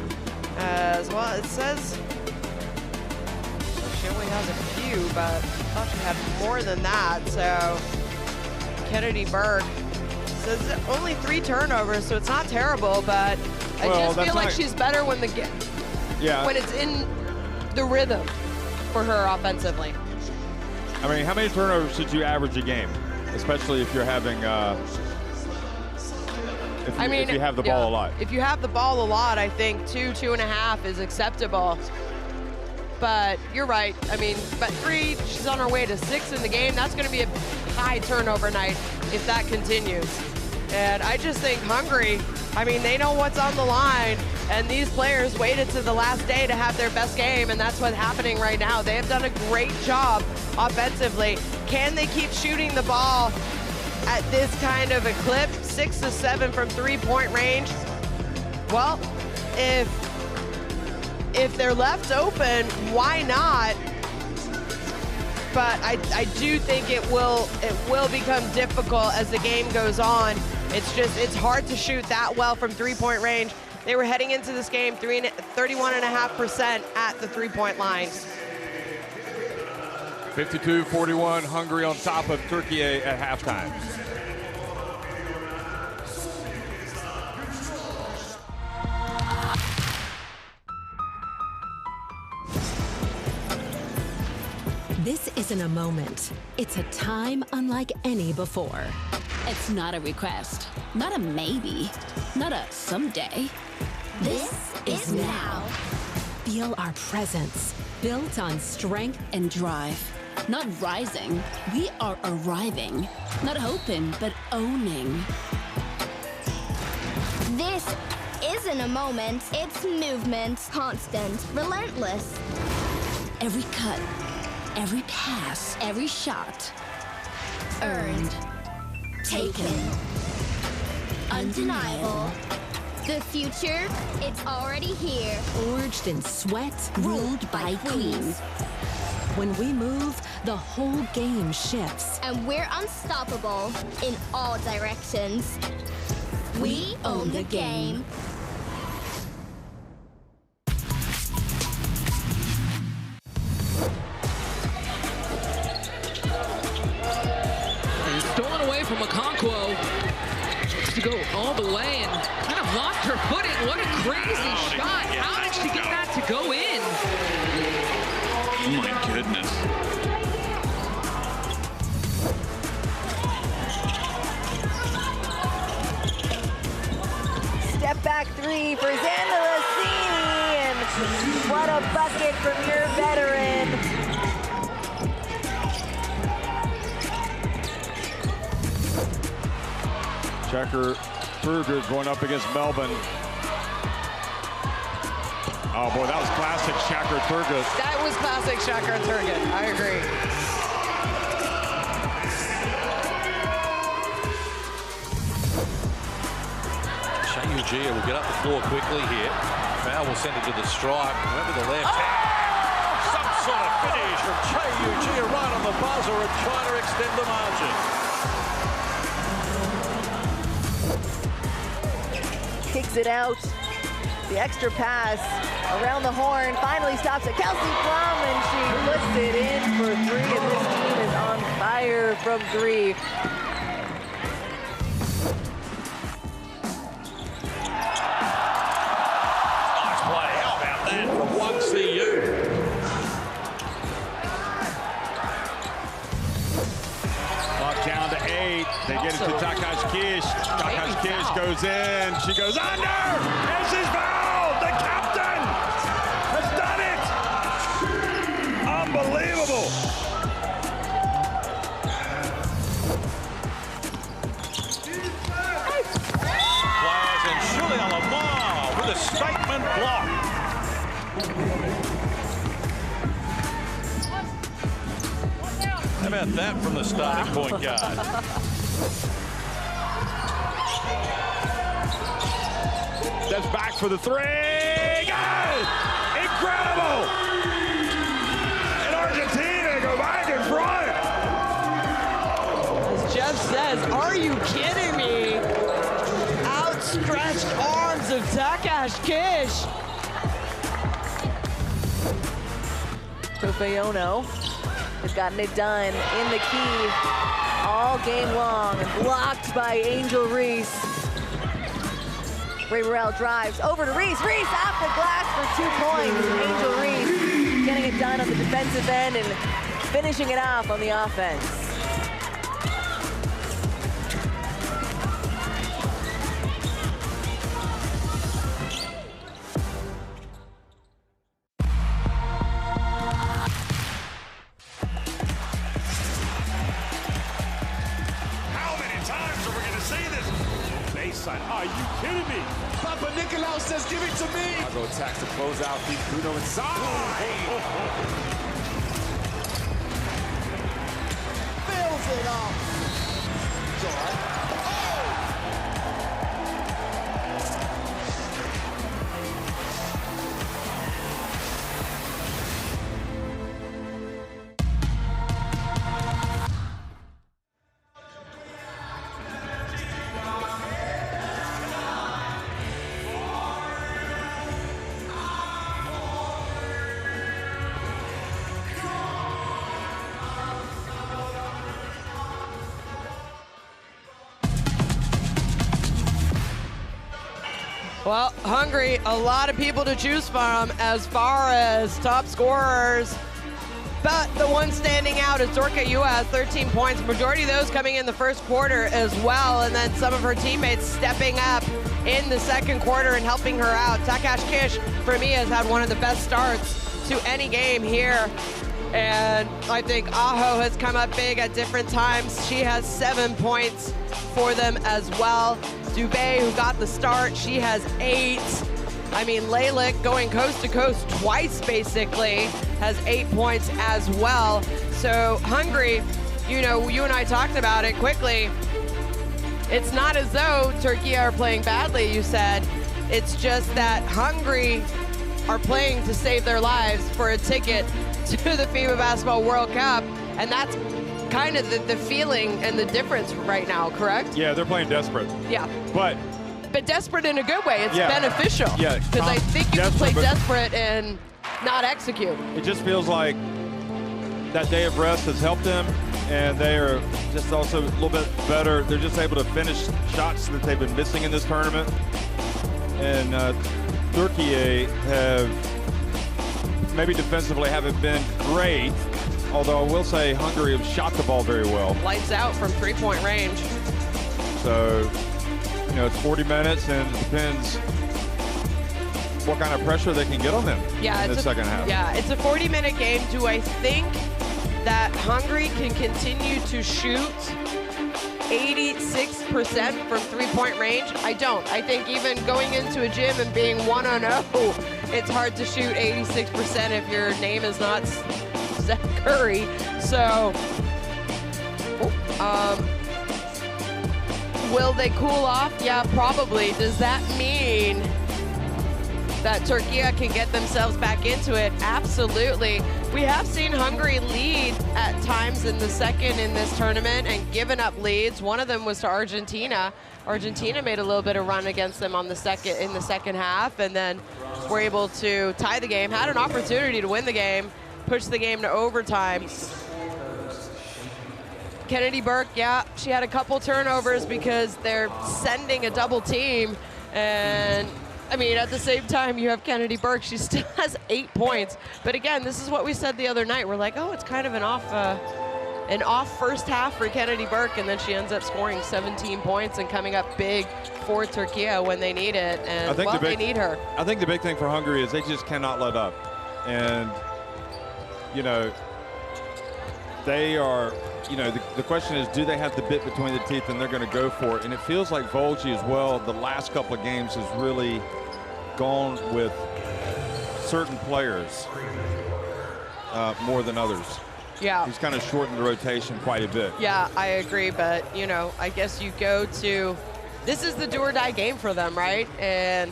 C: as well. It says she only has a few, but I thought she had more than that. So Kennedy Burke says only 3 turnovers, so it's not terrible, but I just feel like she's better when when it's in the rhythm for her offensively.
B: I mean, how many turnovers should you average a game, especially if you're having if you have the ball a lot?
C: If you have the ball a lot, I think 2.5 is acceptable. But you're right. I mean, but 3, she's on her way to 6 in the game. That's going to be a high turnover night if that continues. And I just think Hungary, I mean, they know what's on the line, and these players waited to the last day to have their best game, and that's what's happening right now. They have done a great job offensively. Can they keep shooting the ball at this kind of a clip, 6 to 7 from 3-point range? Well, if they're left open, why not? But I do think it will become difficult as the game goes on. It's hard to shoot that well from 3-point range. They were heading into this game 31.5% at the 3-point line.
B: 52-41, Hungary on top of Türkiye at halftime.
D: This isn't a moment. It's a time unlike any before.
E: It's not a request, not a maybe, not a someday. This is now.
D: Feel our presence, built on strength
E: and drive. Not rising, we are arriving. Not hoping, but owning.
F: This isn't a moment, it's movement. Constant, relentless.
E: Every cut, every pass, every shot. Earned. Taken.
F: Undeniable. The future, it's already here.
D: Forged in sweat,
E: Ruled by queens.
D: When we move, the whole game shifts.
F: And we're unstoppable in all directions. We own the game.
G: And stolen away from Okonkwo. To go all the way and kind of lost her footing. What a crazy shot. How did she get that to go in?
H: Oh my goodness.
I: Step back 3 for Xander Rossini, and what a bucket from your veteran.
B: Checker Kruger going up against Melbourne. Oh boy, that was classic Checker Turgut.
C: That was classic Checker Turgut. I agree.
J: Shayujia will get up the floor quickly here. Foul will send it to the stripe. Went to the left hand. Some sort of finish from Shayujia right on the buzzer and trying to extend the margin.
I: Kicks it out. The extra pass around the horn, finally stops at Kelsey Plum, and she puts it in for 3, and this team is on fire from 3.
J: Nice play. How about that from 1CU?
B: Clock down to 8. They get it to Takash Kish. Takash Kish goes in. She goes under. And she's fouled. The captain has done it. Unbelievable.
J: about that from the starting point guard?
B: That's back for the three. Good! Incredible! And Argentina go back in front.
C: As Jeff says, are you kidding me? Outstretched arms of Takash Kish.
I: Tofayono has gotten it done in the key all game long and blocked by Angel Reese. Ray Burrell drives over to Reese. Reese off the glass for 2 points. Angel Reese getting it done on the defensive end and finishing it off on the offense.
K: Are you kidding me? Papa Nicolau says, give it to me. Chicago attacks to close out. Deep Bruno inside. Fills it up. It's all right.
C: Well, Hungary, a lot of people to choose from as far as top scorers. But the one standing out is Dorka Ua, 13 points. Majority of those coming in the first quarter as well. And then some of her teammates stepping up in the second quarter and helping her out. Takash Kish, for me, has had one of the best starts to any game here. And I think Aho has come up big at different times. She has 7 points for them as well. Dubé, who got the start, she has 8. I mean, Lalick going coast to coast twice, basically, has 8 points as well. So Hungary, you know, you and I talked about it quickly. It's not as though Türkiye are playing badly, you said. It's just that Hungary are playing to save their lives for a ticket to the FIBA Basketball World Cup, and that's kind of the feeling and the difference right now, correct?
B: Yeah, they're playing desperate.
C: Yeah.
B: But
C: desperate in a good way. It's beneficial.
B: Yeah.
C: Because I think you can play desperate and not execute.
B: It just feels like that day of rest has helped them, and they are just also a little bit better. They're just able to finish shots that they've been missing in this tournament. And Türkiye have maybe defensively haven't been great, although I will say Hungary have shot the ball very well.
C: Lights out from three-point range.
B: So, you know, it's 40 minutes, and it depends what kind of pressure they can get on them in the second half.
C: Yeah, it's a 40-minute game. Do I think that Hungary can continue to shoot 86% from three-point range? I don't. I think even going into a gym and being 1-0, it's hard to shoot 86% if your name is not Steph Curry. So, will they cool off? Yeah, probably. Does that mean that Türkiye can get themselves back into it? Absolutely. We have seen Hungary lead at times in the second in this tournament and given up leads. One of them was to Argentina. Argentina made a little bit of run against them on the second half, and then were able to tie the game, had an opportunity to win the game, push the game to overtime. Kennedy Burke, yeah, she had a couple turnovers because they're sending a double team, and I mean, at the same time, you have Kennedy Burke. She still has 8 points. But again, this is what we said the other night. We're like, oh, it's kind of an off first half for Kennedy Burke, and then she ends up scoring 17 points and coming up big for Türkiye when they need it. And they need her.
B: I think the big thing for Hungary is they just cannot let up. And, you know, they are, you know, the question is, do they have the bit between the teeth, and they're going to go for it? And it feels like Volji as well, the last couple of games has really gone with certain players more than others.
C: Yeah.
B: He's kind of shortened the rotation quite a bit.
C: Yeah, I agree, but you know, I guess you go to, this is the do or die game for them, right? And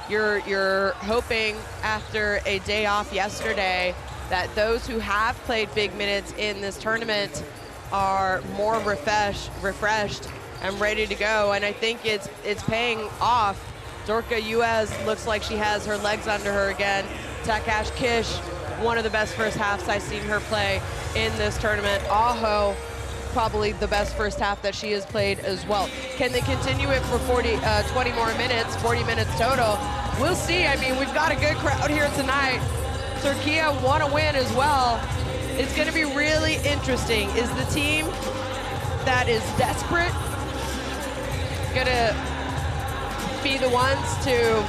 C: you're hoping after a day off yesterday that those who have played big minutes in this tournament are more refreshed and ready to go. And I think it's paying off. Dorka Uez looks like she has her legs under her again. Takash Kish, one of the best first halves I've seen her play in this tournament. Aho, probably the best first half that she has played as well. Can they continue it for 20 more minutes, 40 minutes total? We'll see. I mean, we've got a good crowd here tonight. Türkiye want to win as well. It's going to be really interesting. Is the team that is desperate going to be the ones to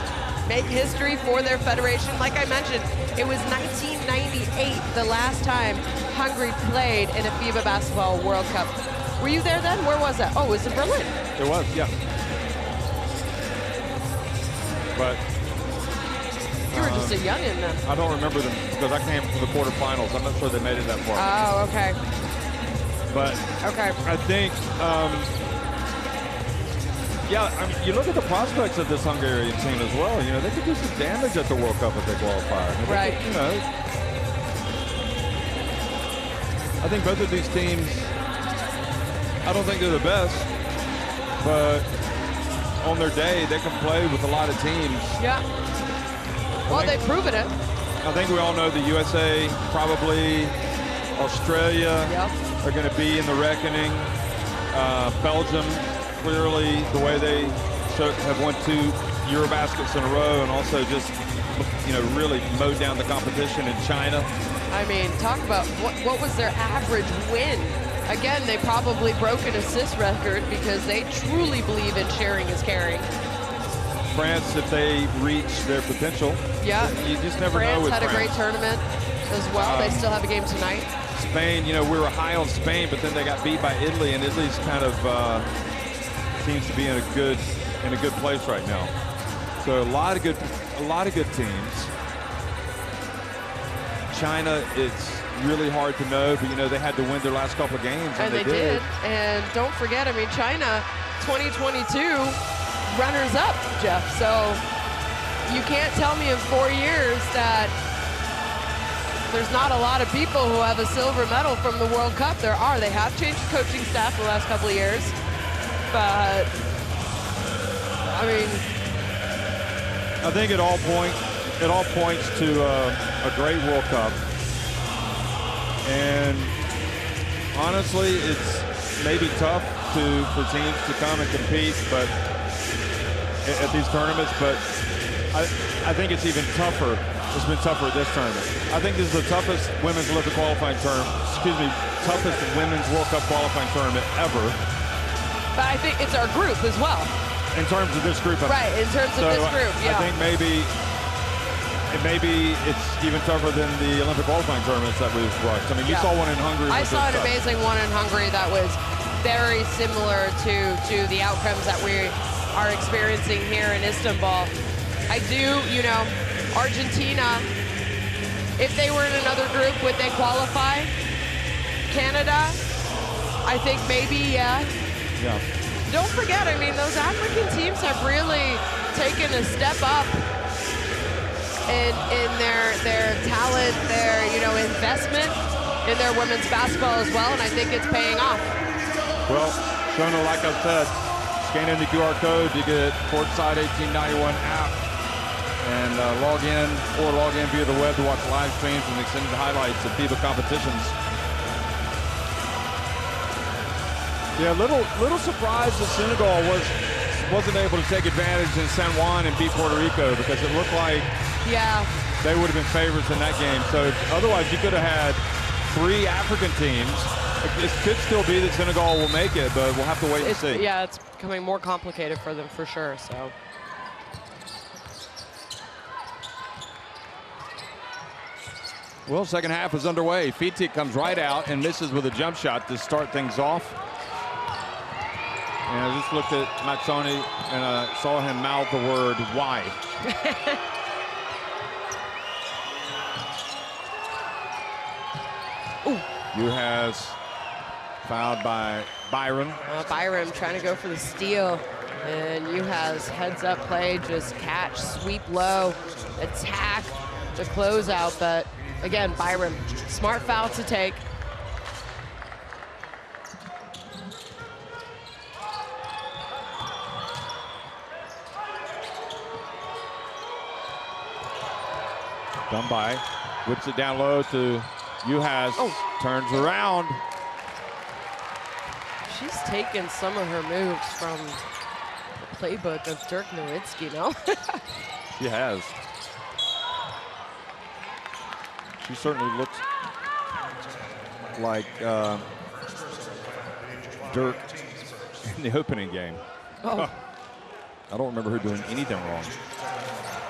C: make history for their federation? Like I mentioned, it was 1998 the last time Hungary played in a FIBA Basketball World Cup. Were you there then? Where was that? Oh, it was in Berlin.
B: It was, yeah. But
C: you were just a youngin' then.
B: I don't remember them because I came from the quarterfinals. I'm not sure they made it that far.
C: Oh, okay.
B: But
C: okay,
B: I think, yeah, I mean, you look at the prospects of this Hungarian team as well. You know, they could do some damage at the World Cup if they qualify. I mean,
C: right.
B: Could, you know, I think both of these teams, I don't think they're the best, but on their day, they can play with a lot of teams.
C: Yeah. Well, they've proven it.
B: I think we all know the USA, probably Australia are going to be in the reckoning. Belgium, clearly, the way they have won 2 Eurobaskets in a row and also just, you know, really mowed down the competition in China.
C: I mean, talk about what was their average win. Again, they probably broke an assist record because they truly believe in sharing is caring.
B: France, if they reach their potential.
C: Yeah.
B: You just never
C: France
B: know with
C: had
B: France.
C: a great tournament as well. They still have a game tonight.
B: Spain, you know, we were high on Spain, but then they got beat by Italy, and Italy's kind of seems to be in a good place right now. So a lot of good teams. China, it's really hard to know, but you know, they had to win their last couple of games, and they did.
C: And don't forget, I mean, China 2022 runners up, Jeff. So you can't tell me in 4 years that there's not a lot of people who have a silver medal from the World Cup. There are. They have changed coaching staff the last couple of years, but I mean,
B: I think it all points to a great World Cup. And honestly, it's maybe tough for teams to come and compete, but at these tournaments. But I think it's even tougher. It's been tougher at this tournament. I think this is the toughest women's Olympic qualifying toughest women's World Cup qualifying tournament ever.
C: But I think it's our group as well.
B: In terms of this group.
C: Right, in terms of this group, yeah.
B: I think maybe it's even tougher than the Olympic qualifying tournaments that we've watched. I mean, you saw one in Hungary.
C: I saw an amazing one in Hungary that was very similar to the outcomes that we are experiencing here in Istanbul. I do, you know, Argentina, if they were in another group, would they qualify? Canada, I think maybe, yeah.
B: Yeah.
C: Don't forget, I mean, those African teams have really taken a step up in their talent, their, you know, investment in their women's basketball as well, and I think it's paying off.
B: Well, Shona, like I said, scan in the QR code to get Courtside 1891 app and log in via the web to watch live streams and extended highlights of FIBA competitions. Yeah, little surprised that Senegal wasn't able to take advantage in San Juan and beat Puerto Rico, because it looked like they would have been favorites in that game. So otherwise you could have had 3 African teams. It could still be that Senegal will make it, but we'll have to wait and see.
C: Yeah, it's becoming more complicated for them for sure. So.
B: Well, second half is underway. Fitik comes right out and misses with a jump shot to start things off. And I just looked at Mazzoni and I saw him mouth the word, why?
C: Ooh.
B: has fouled by Byram.
C: Byram trying to go for the steal. And has heads up play, just catch, sweep low, attack the closeout. But again, Byram, smart foul to take.
B: Done by, whips it down low to Uhas, turns around.
C: She's taken some of her moves from the playbook of Dirk Nowitzki, no?
B: She has. She certainly looks like Dirk in the opening game.
C: Oh.
B: I don't remember her doing anything wrong.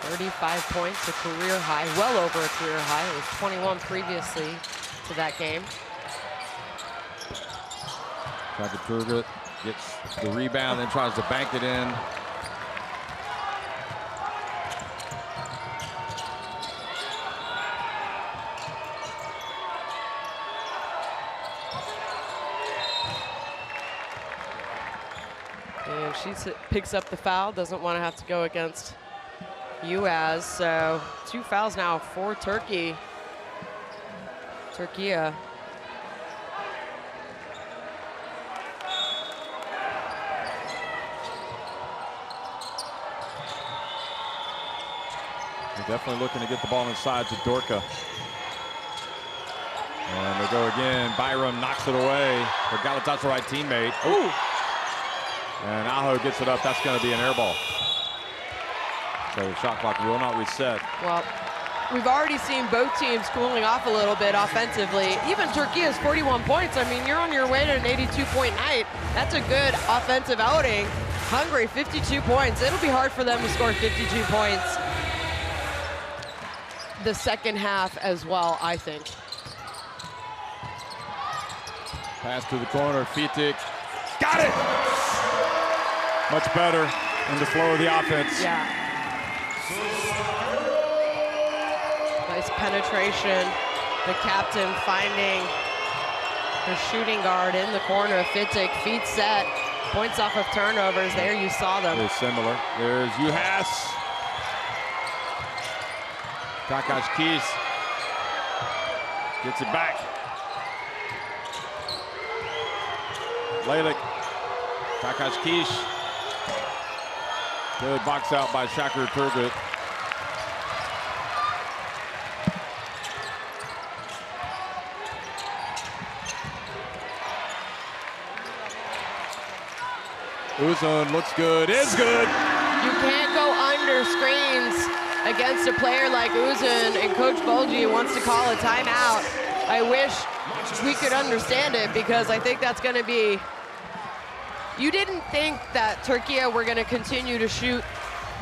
C: 35 points, a career high, well over a career high. It was 21 previously to that game.
B: Shaka Turgut gets the rebound, then tries to bank it in.
C: And she picks up the foul, doesn't want to have to go against Uaz. So 2 fouls now for Turkey. Türkiye.
B: They're definitely looking to get the ball inside to Dorka. And they go again. Byram knocks it away. Her Galatasaray teammate. Ooh. And Aho gets it up. That's going to be an air ball. So the shot clock will not reset.
C: Well, we've already seen both teams cooling off a little bit offensively. Even Türkiye has 41 points. I mean, you're on your way to an 82-point night. That's a good offensive outing. Hungary, 52 points. It'll be hard for them to score 52 points the second half as well, I think.
B: Pass to the corner, Fitik. Got it! Much better in the flow of the offense.
C: Yeah. Nice penetration. The captain finding her shooting guard in the corner. Fitik, feet set, points off of turnovers. There you saw them.
B: Very similar. There's Uhas. Takash Keys gets it back. Lalick, Takash Keys. Good box out by Shaka Turgut. Uzun looks good, is good.
C: You can't go under screens against a player like Uzun, and Coach Bulgi wants to call a timeout. I wish we could understand it, because I think that's going to be... You didn't think that Türkiye were going to continue to shoot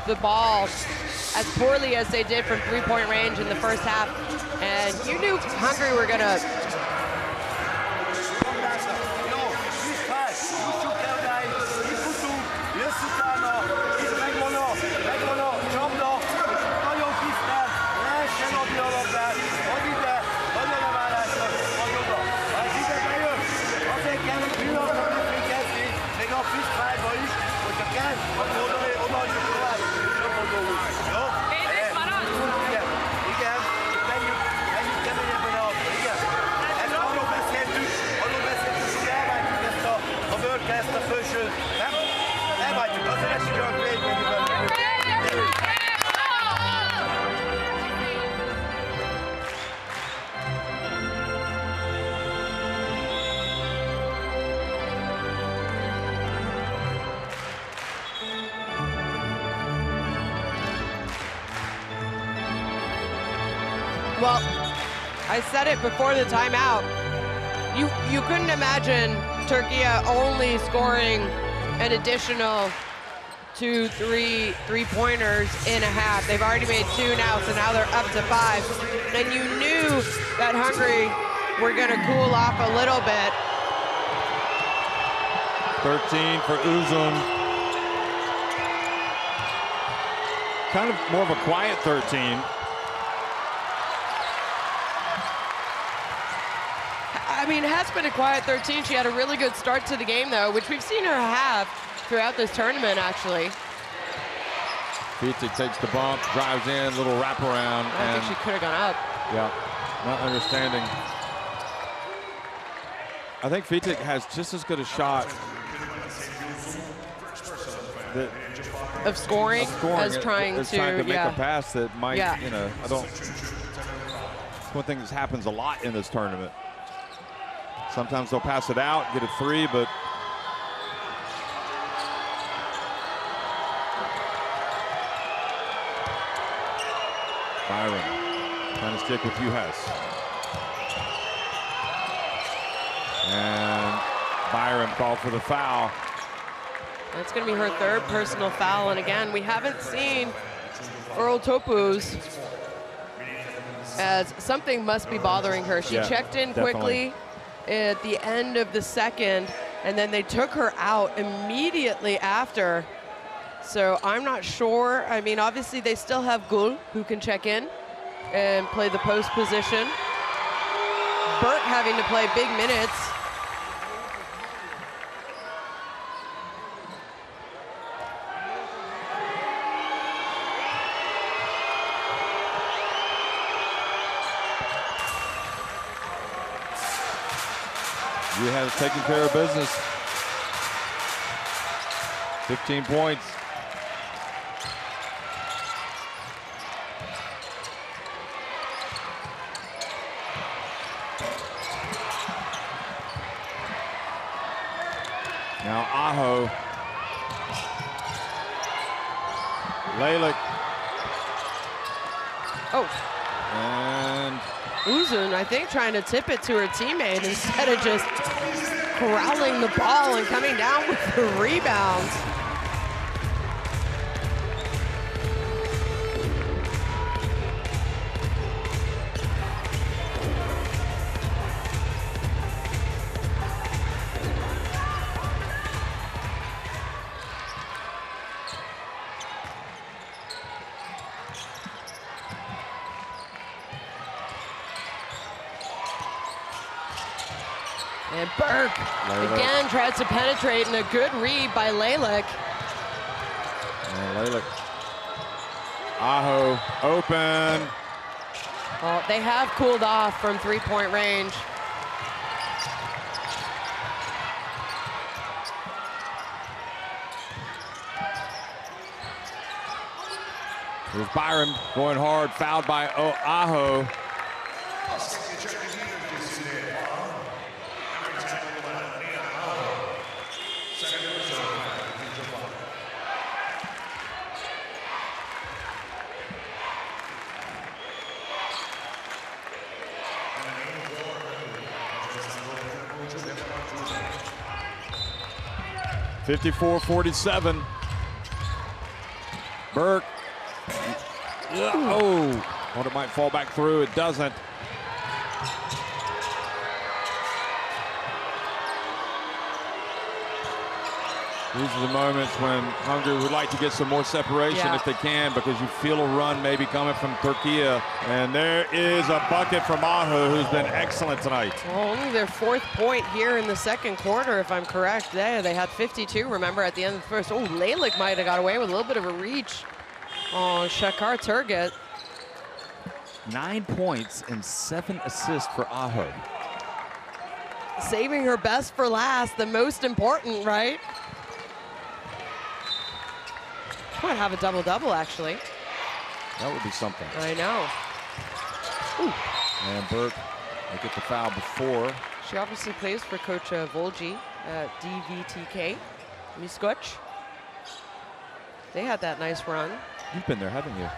C: the ball as poorly as they did from three-point range in the first half, and you knew Hungary were going to... Well, I said it before the timeout. You couldn't imagine Türkiye only scoring an additional 2, 3 three-pointers in a half. They've already made 2 now, so now they're up to 5. And you knew that Hungary were going to cool off a little bit.
B: 13 for Uzun. Kind of more of a quiet 13.
C: I mean, it has been a quiet 13. She had a really good start to the game, though, which we've seen her have throughout this tournament, actually.
B: Fitic takes the bump, drives in, little wraparound.
C: I think she could have gone up.
B: Yeah, not understanding. I think Fitic has just as good a shot
C: of scoring as trying to
B: make a pass that might,
C: yeah.
B: you know, I don't. It's one thing that happens a lot in this tournament. Sometimes they'll pass it out, get a three, but Byron trying to stick with Juhas. And Byron called for the foul.
C: That's going to be her third personal foul. And again, we haven't seen Earl Topuz, as something must be bothering her. She checked in quickly at the end of the second, and then they took her out immediately after. So I'm not sure. I mean, obviously they still have Gul, who can check in and play the post position. Burke having to play big minutes.
B: You have taken care of business. 15 points. Now Aho. Lalick.
C: Oh.
B: And
C: Uzun, I think, trying to tip it to her teammate instead of just corralling the ball and coming down with the rebounds. And Burke again tries to penetrate, and a good read by Lalick.
B: And Lalick. Aho open.
C: Well, they have cooled off from three-point range.
B: Here's Byron going hard, fouled by Aho. (54-47). Burke. Oh, thought it might fall back through. It doesn't. These are the moments when Hungary would like to get some more separation if they can, because you feel a run maybe coming from Turkey. And there is a bucket from Aho, who's been excellent tonight.
C: Well, only their fourth point here in the second quarter, if I'm correct. They had 52, remember, at the end of the first. Oh, Lalick might have got away with a little bit of a reach on Shakar Turgut.
B: 9 points and 7 assists for Aho.
C: Saving her best for last, the most important, right? Might have a double-double, actually.
B: That would be something.
C: I know. Ooh.
B: And Burke will get the foul before.
C: She obviously plays for Coach Volji at DVTK. Miskoch. They had that nice run.
B: You've been there, haven't you?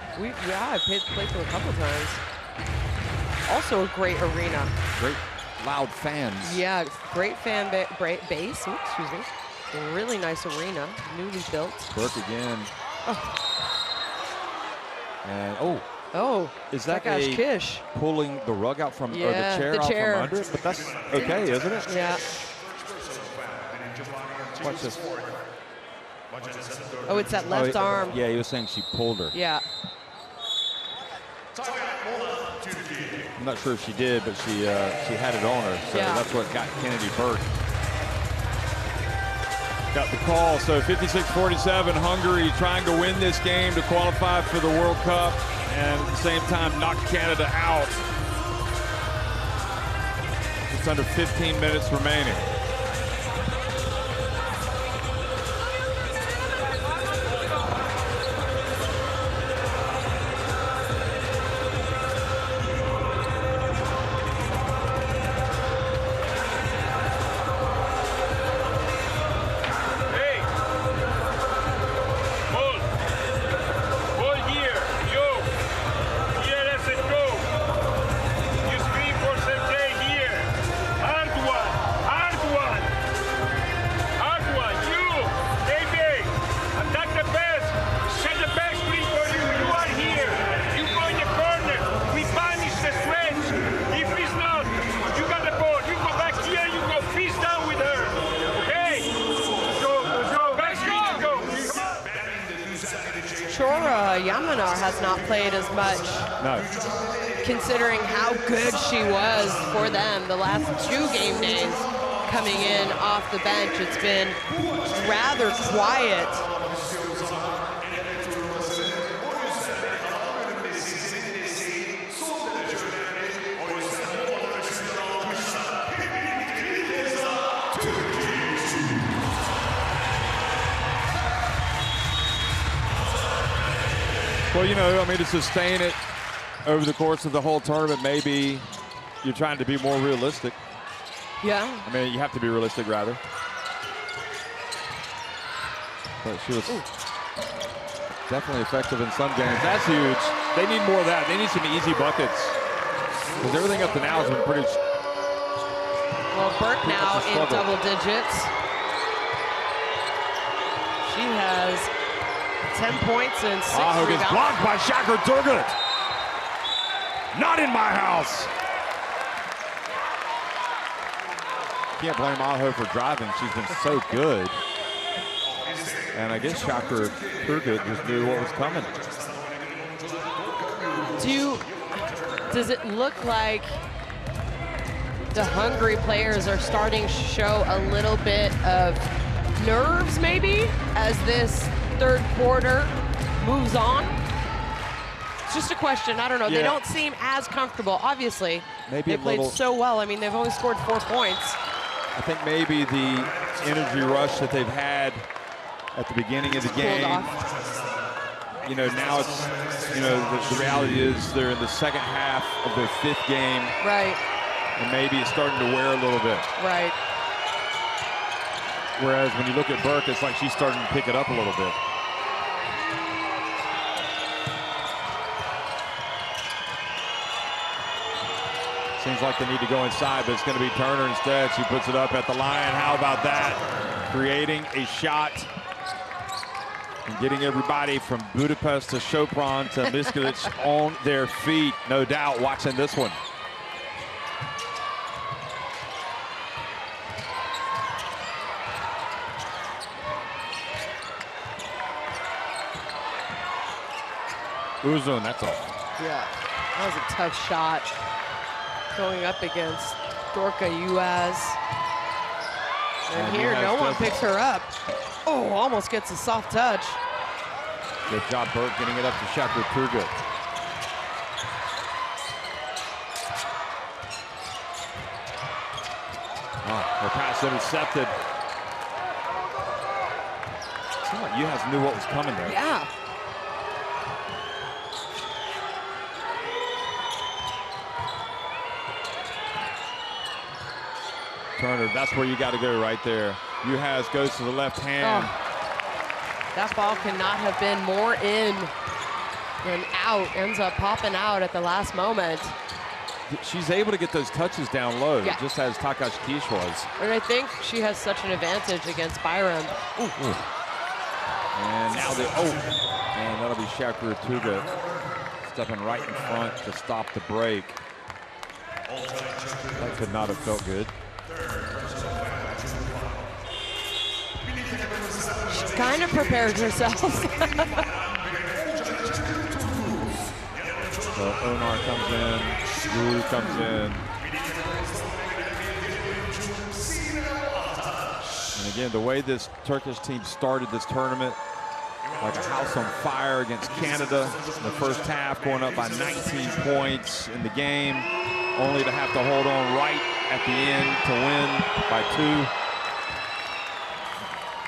C: I've played for a couple times. Also a great arena.
B: Great loud fans.
C: Yeah, great fan base. Oops, excuse me. A really nice arena, newly built.
B: Burke again.
C: Oh.
B: And is that
C: guy's Kish
B: pulling the rug out from, or the chair out from under it? But that's okay, isn't it?
C: Yeah.
B: Watch this.
C: Oh, it's that left arm.
B: Yeah, he was saying she pulled her.
C: Yeah.
B: I'm not sure if she did, but she had it on her. So that's what got Kennedy Burke. Got the call. So 56-47, Hungary trying to win this game to qualify for the World Cup and at the same time knock Canada out. Just under 15 minutes remaining.
C: Yamanar has not played as much.
B: No.
C: Considering how good she was for them the last 2 game days coming in off the bench. It's been rather quiet.
B: Well, you know, I mean, to sustain it over the course of the whole tournament, maybe you're trying to be more realistic.
C: Yeah.
B: I mean, you have to be realistic, rather. But she was definitely effective in some games. That's huge. They need more of that. They need some easy buckets. Because everything up to now has been pretty...
C: Well, Burke now in double digits. She has 10 points and 6
B: Aho
C: rebounds.
B: gets blocked by Shakur Turgut. Not in my house. Can't blame Aho for driving. She's been so good. And I guess Shakur Turgut just knew what was coming.
C: Does it look like the Hungary players are starting to show a little bit of nerves, maybe, as this third quarter moves on? It's just a question. I don't know.
B: Yeah.
C: They don't seem as comfortable. Obviously,
B: maybe
C: they played so well. I mean, they've only scored 4 points.
B: I think maybe the energy rush that they've had at the beginning of the game, you know, now it's, you know, the reality is they're in the second half of their 5th game.
C: Right.
B: And maybe it's starting to wear a little bit.
C: Right.
B: Whereas when you look at Burke, it's like she's starting to pick it up a little bit. Seems like they need to go inside, but it's going to be Turner instead. She puts it up at the line. How about that? Creating a shot and getting everybody from Budapest to Chopron to Miskalic on their feet. No doubt watching this one. Uzun, that's all.
C: Yeah, that was a tough shot. Going up against Dorka Uaz. And here, no one picks her up. Oh, almost gets a soft touch.
B: Good job, Burke, getting it up to Shakur Turgut. Oh, her pass intercepted. Seemed like Uaz knew what was coming there.
C: Yeah.
B: Turner, that's where you got to go right there. Uaz goes to the left hand.
C: Oh, that ball cannot have been more in than out. Ends up popping out at the last moment.
B: She's able to get those touches down low,
C: yeah,
B: just as Takashi Kish was.
C: And I think she has such an advantage against Byram.
B: Ooh. And now and that'll be Shakur Turgut stepping right in front to stop the break. That could not have felt good.
C: She kind of prepared herself.
B: So Onar comes in. Who comes in. And again, the way this Turkish team started this tournament, like a house on fire against Canada in the first half, going up by 19 points in the game, only to have to hold on right at the end to win by 2.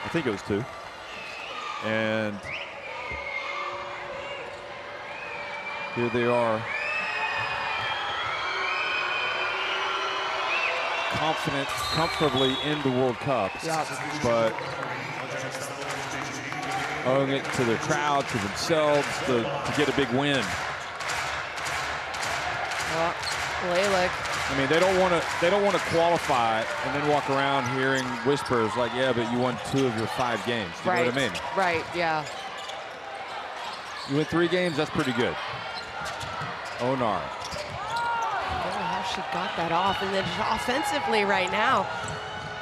B: I think it was 2. And here they are, confident, comfortably in the World Cups, but owing it to their crowd, to themselves, to get a big win.
C: Lalick.
B: I mean, they don't want to qualify and then walk around hearing whispers like, "Yeah, but you won 2 of your 5 games." You know what I mean?
C: Right. Yeah.
B: You win 3 games. That's pretty good. Onar.
C: I don't know how she got that off, and then offensively right now,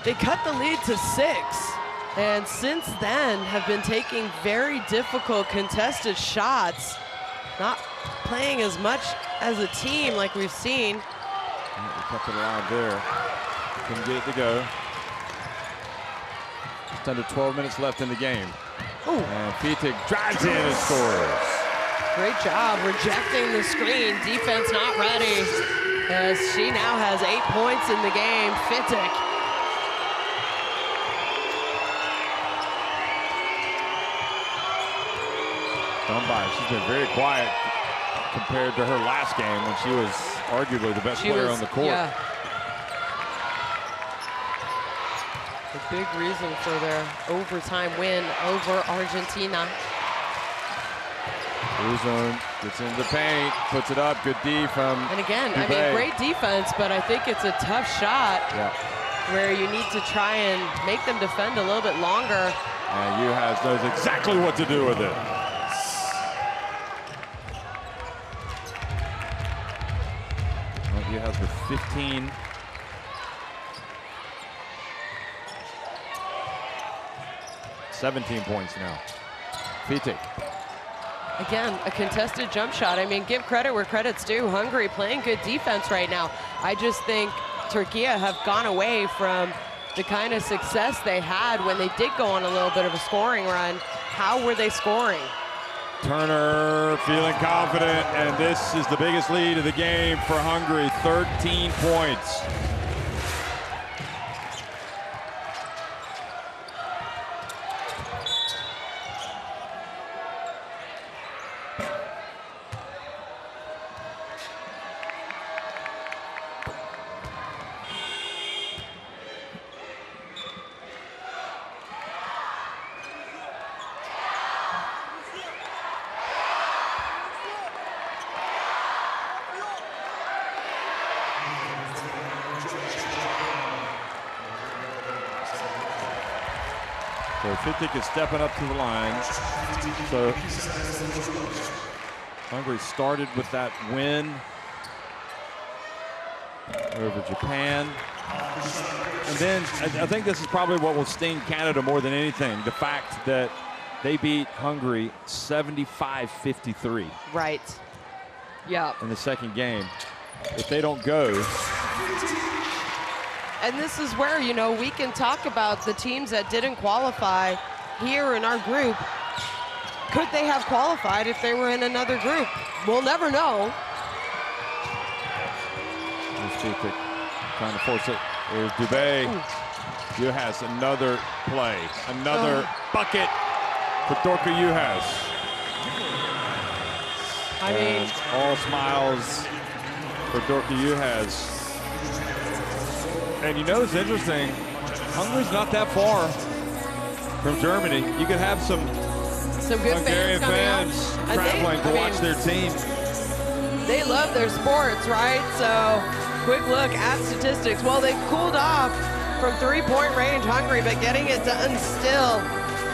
C: they cut the lead to 6. And since then have been taking very difficult contested shots, not playing as much as a team like we've seen.
B: We kept it alive there. Couldn't get it to go. Just under 12 minutes left in the game.
C: Ooh.
B: And Fitik drives in and scores.
C: Great job rejecting the screen. Defense not ready, as she now has 8 points in the game. Fitik.
B: She's been very quiet compared to her last game when she was arguably the best player on the court.
C: Yeah. A big reason for their overtime win over Argentina.
B: Uzone gets into the paint, puts it up, good D from
C: And again,
B: Dubé.
C: I mean, great defense, but I think it's a tough shot where you need to try and make them defend a little bit longer.
B: And Uhas knows exactly what to do with it. Uhas with 15. $17 points now. Fitik.
C: Again, a contested jump shot. I mean, give credit where credit's due. Hungary playing good defense right now. I just think Türkiye have gone away from the kind of success they had when they did go on a little bit of a scoring run. How were they scoring?
B: Turner feeling confident, and this is the biggest lead of the game for Hungary, 13 points. So Fitik is stepping up to the line. So Hungary started with that win over Japan. And then I think this is probably what will sting Canada more than anything, the fact that they beat Hungary 75-53.
C: Right. Yeah.
B: In the second game. If they don't go.
C: And this is where, you know, we can talk about the teams that didn't qualify here in our group. Could they have qualified if they were in another group? We'll never know.
B: Fitik trying to force it. Here's Dubé. Uhas, another play. Another bucket for Dorka Uhas.
C: I mean,
B: all smiles for Dorka Uhas. And you know, it's interesting, Hungary's not that far from Germany. You could have some
C: good
B: Hungarian
C: fans
B: traveling to watch their team.
C: They love their sports, right? So, quick look at statistics. Well, they cooled off from three-point range, Hungary, but getting it done still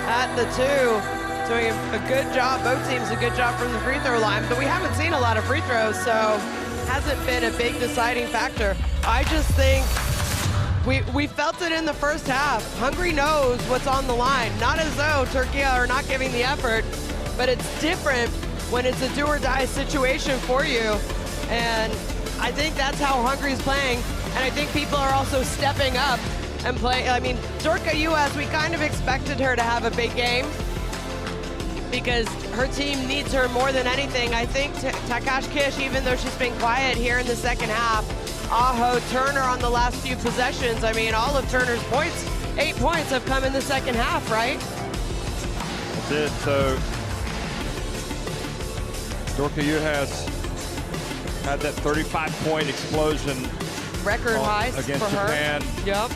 C: at the 2. Doing a good job, both teams a good job from the free throw line, but we haven't seen a lot of free throws, so hasn't been a big deciding factor. I just think we felt it in the first half. Hungary knows what's on the line. Not as though Türkiye are not giving the effort, but it's different when it's a do or die situation for you. And I think that's how Hungary's playing, and I think people are also stepping up and playing. I mean, Dorka US, we kind of expected her to have a big game because her team needs her more than anything. I think Takash Kish, even though she's been quiet here in the second half, Aho, Turner on the last few possessions. I mean, all of Turner's points, 8 points, have come in the second half, right?
B: That's it. So Dorka U has had that 35-point explosion.
C: Record highs
B: against
C: for
B: Japan.
C: her. Yep.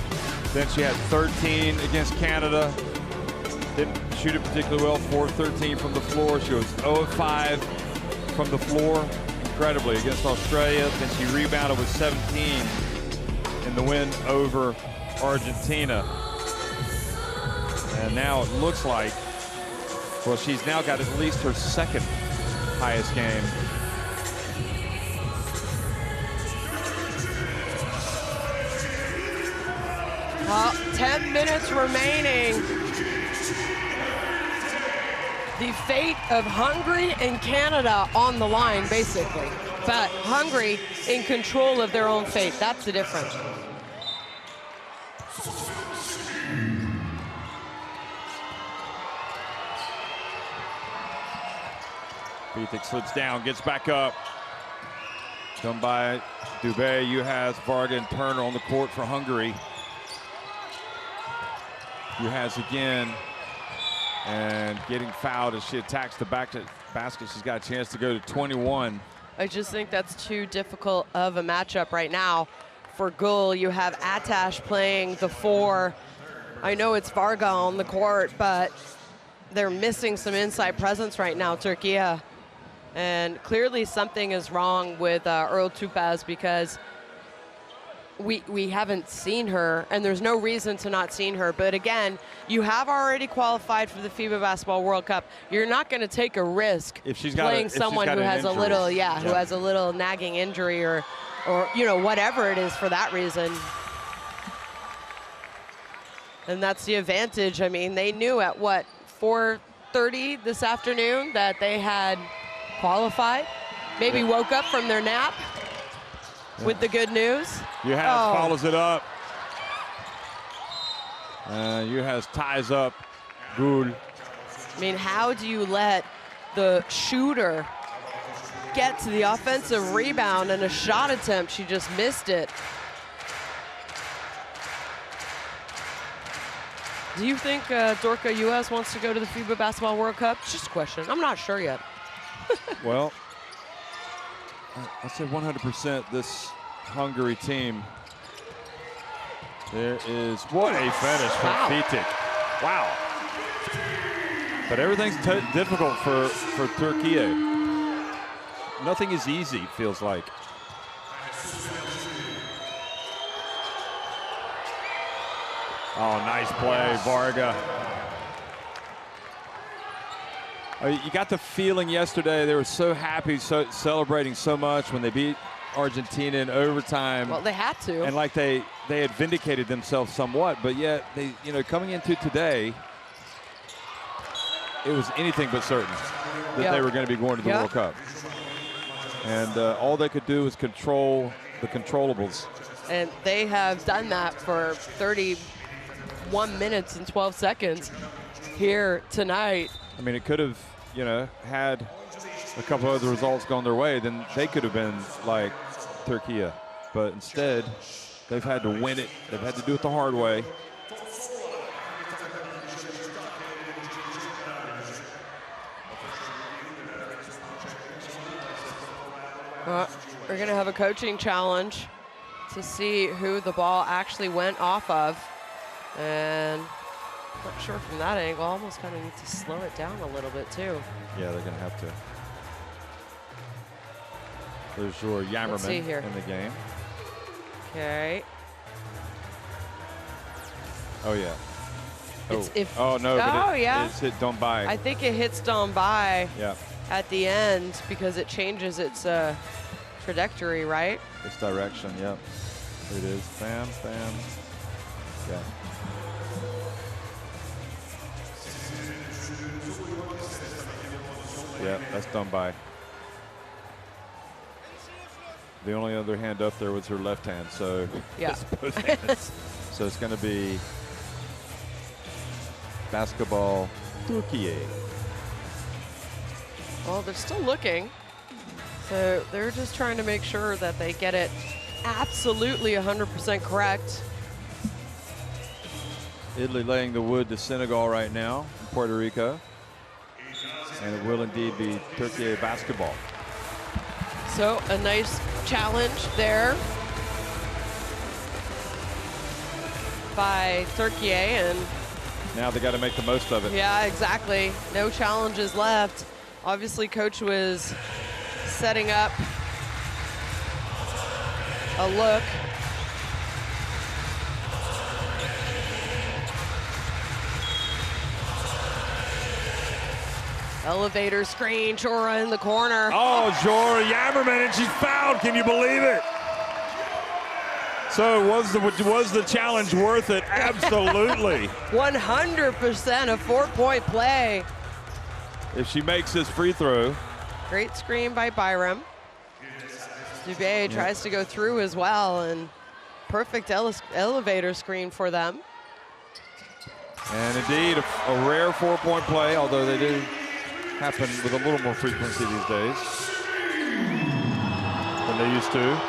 B: Then she had 13 against Canada. Didn't shoot it particularly well, 4-13 from the floor. She was 0-5 from the floor, incredibly, against Australia. Then she rebounded with 17 in the win over Argentina. And now it looks like, well, she's now got at least her second highest game.
C: Well, 10 minutes remaining. The fate of Hungary and Canada on the line, basically. But Hungary in control of their own fate. That's the difference.
B: Pitek slips down, gets back up. Done by Dubé. You has Varga and Turner on the court for Hungary. You has again, and getting fouled as she attacks the basket. She's got a chance to go to 21.
C: I just think that's too difficult of a matchup right now for Gul. You have Atash playing the 4. I know it's Varga on the court, but they're missing some inside presence right now, Türkiye. And clearly something is wrong with Earl Tupaz, because we haven't seen her, and there's no reason to not seen her. But again, you have already qualified for the FIBA Basketball World Cup. You're not going to take a risk
B: if she's
C: playing someone who has
B: injury.
C: a little, who has a little nagging injury or you know, whatever it is for that reason. And that's the advantage. I mean, they knew at what, 4:30 this afternoon that they had qualified. Maybe woke up from their nap with the good news.
B: Uhas follows it up. Uhas ties up Gul.
C: I mean, how do you let the shooter get to the offensive rebound and a shot attempt? She just missed it. Do you think Dorka US wants to go to the FIBA Basketball World Cup? It's just a question. I'm not sure yet.
B: Well, I said 100% this Hungary team. There is, what a finish from Pitek. Wow. But everything's difficult for Türkiye. Nothing is easy, feels like. Oh, nice play, Varga. You got the feeling yesterday they were so happy, so celebrating so much when they beat Argentina in overtime.
C: Well, they had to.
B: And like they had vindicated themselves somewhat, but yet they, you know, coming into today, it was anything but certain that they were going to be going to the World Cup. And all they could do was control the controllables.
C: And they have done that for 31 minutes and 12 seconds here tonight.
B: I mean, it could have, you know, had a couple other results gone their way, then they could have been like Türkiye. But instead, they've had to win it. They've had to do it the hard way.
C: We're going to have a coaching challenge to see who the ball actually went off of. And not sure from that angle. Almost kind of need to slow it down a little bit too.
B: Yeah, they're going to have to. There's your Yammerman in the game.
C: Okay.
B: Oh, yeah.
C: Oh,
B: no, but
C: yeah.
B: It's hit Dombay.
C: I think it hits Dombay
B: at
C: the end because it changes its trajectory, right?
B: Its direction, yep. Here it is. Bam, bam. Yeah. Yeah, that's Dombay. The only other hand up there was her left hand, so
C: yeah.
B: both hands. So it's going to be basketball Türkiye.
C: Well, they're still looking. So they're just trying to make sure that they get it absolutely 100% correct.
B: Italy laying the wood to Senegal right now in Puerto Rico. And it will indeed be Türkiye basketball.
C: So a nice challenge there by Türkiye, and
B: now they got to make the most of it.
C: Yeah, exactly. No challenges left. Obviously, coach was setting up a look. Elevator screen, Jora in the corner.
B: Oh, Jora Yammerman, and she's fouled. Can you believe it? So was the challenge worth it? Absolutely.
C: 100% a 4-point play.
B: If she makes this free throw.
C: Great screen by Byram. Dubé tries to go through as well, and perfect elevator screen for them.
B: And indeed, a rare 4-point play, although they do happen with a little more frequency these days than they used to.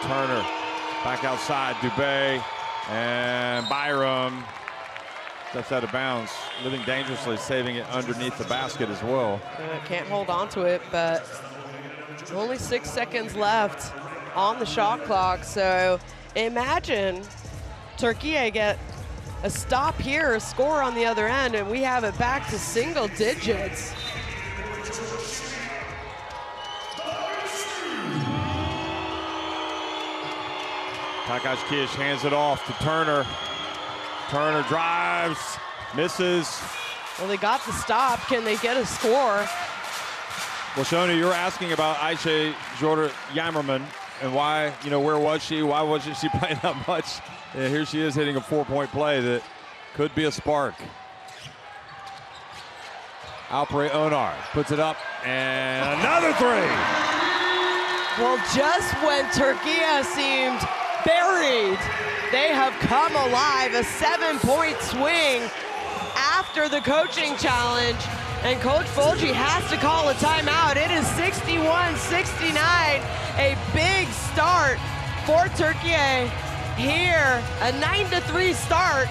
B: Turner back outside, Dubé, and Byram steps out of bounds, living dangerously, saving it underneath the basket as well.
C: Can't hold on to it, but only 6 seconds left on the shot clock, so imagine Türkiye get a stop here, a score on the other end, and we have it back to single digits.
B: Takashkish hands it off to Turner. Turner drives, misses.
C: Well, they got the stop. Can they get a score?
B: Well, Shona, you're asking about Ayşe Jora Yammerman and why, where was she? Why wasn't she playing that much? And here she is hitting a 4-point play that could be a spark. Alpre Onar puts it up, and another three.
C: Well, just when Türkiye seemed buried, they have come alive. A 7-point swing after the coaching challenge, and Coach Fulgi has to call a timeout. It is 61-69, a big start for Türkiye here, a 9-3 start.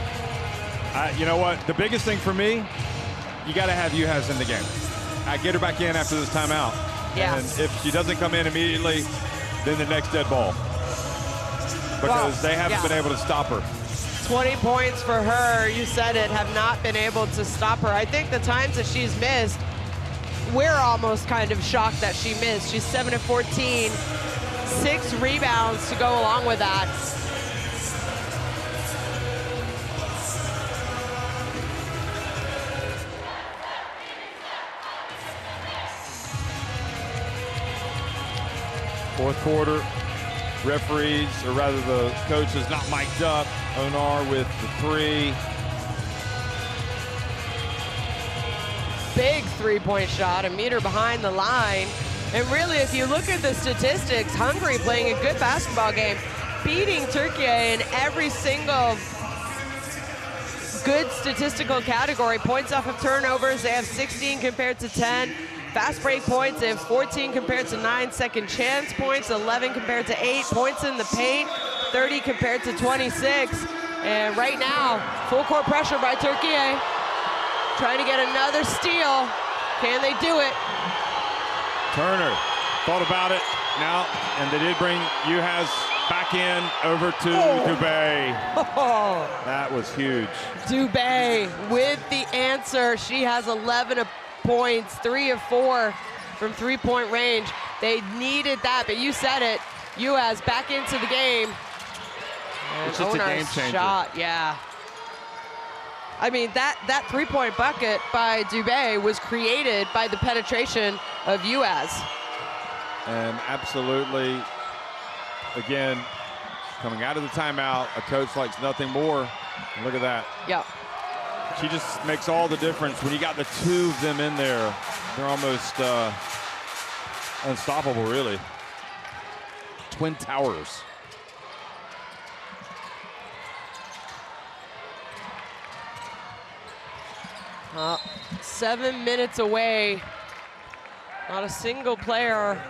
B: You know what? The biggest thing for me, you got to have Juhas in the game. I get her back in after this timeout.
C: Yeah.
B: And if she doesn't come in immediately, then the next dead ball. Because they haven't been able to stop her.
C: 20 points for her, you said it, have not been able to stop her. I think the times that she's missed, we're almost kind of shocked that she missed. She's 7 of 14, 6 rebounds to go along with that.
B: Fourth quarter, referees, or rather the coach is not mic'd up. Onar with the three.
C: Big three-point shot, a meter behind the line. And really, if you look at the statistics, Hungary playing a good basketball game, beating Türkiye in every single good statistical category. Points off of turnovers, they have 16 compared to 10. Fast break points, they have 14 compared to 9. Second chance points, 11 compared to 8. Points in the paint, 30 compared to 26. And right now, full court pressure by Türkiye. Trying to get another steal. Can they do it?
B: Turner thought about it now, and they did bring Juhas back in over to Dubé.
C: Oh.
B: That was huge.
C: Dubé with the answer. She has 11 points, 3 of 4 from three-point range. They needed that, but you said it. Juhas back into the game. And
B: it's just a game changer.
C: Shot, yeah. I mean, that three-point bucket by Dubé was created by the penetration of Juhas.
B: And absolutely, again, coming out of the timeout, a coach likes nothing more. Look at that.
C: Yep.
B: She just makes all the difference. When you got the two of them in there, they're almost unstoppable, really. Twin towers.
C: Well, 7 minutes away. Not a single player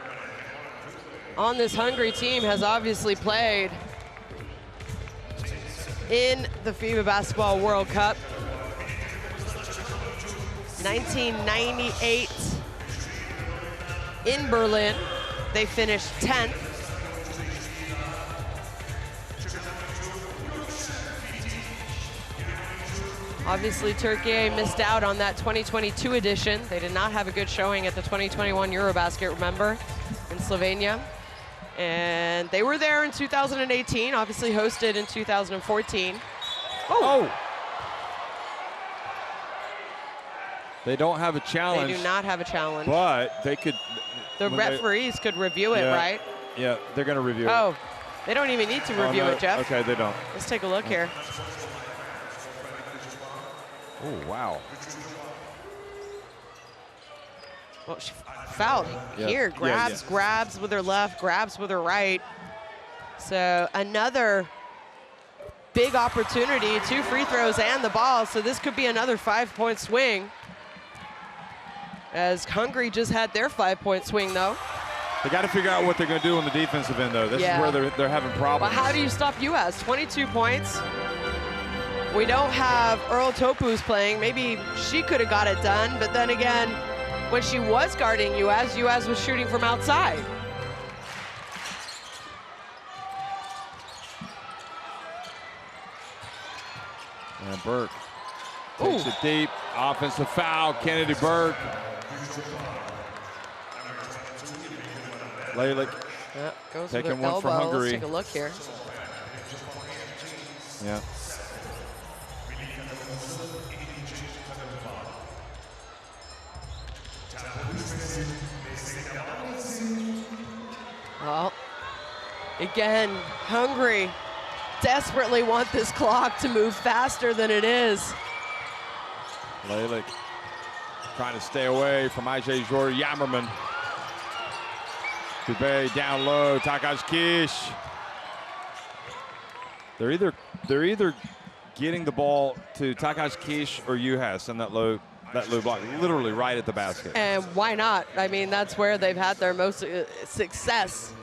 C: on this Hungary team has obviously played in the FIBA Basketball World Cup. 1998 in Berlin, they finished 10th. Obviously, Türkiye missed out on that 2022 edition. They did not have a good showing at the 2021 Eurobasket, remember, in Slovenia. And they were there in 2018, obviously hosted in 2014.
B: Oh! They don't have a challenge.
C: They do not have a challenge.
B: But they could.
C: The referees could review it, right?
B: Yeah, they're going to review it.
C: Oh, they don't even need to review it, Jeff.
B: Okay, they don't.
C: Let's take a look here.
B: Oh, wow.
C: Well, she fouled here. Grabs with her left, grabs with her right. So another big opportunity, 2 free throws and the ball. So this could be another 5-point swing. As Hungary just had their 5-point swing, though.
B: They got to figure out what they're going to do on the defensive end, though. This is where they're having problems.
C: Well, how do you stop US? 22 points. We don't have Earl Topu's playing. Maybe she could have got it done, but then again, when she was guarding US was shooting from outside.
B: And Burke takes it deep. Offensive foul, Kennedy Burke. Lalick
C: goes
B: taking
C: with
B: one for
C: elbow.
B: Hungary.
C: Let's take a look here.
B: Yeah.
C: Well, again, Hungary desperately want this clock to move faster than it is.
B: Lalick trying to stay away from IJ Yammerman. Dubé down low, Takash Kish. They're either getting the ball to Takash Kish or Uhas in that low block, literally right at the basket.
C: And why not? I mean, that's where they've had their most success.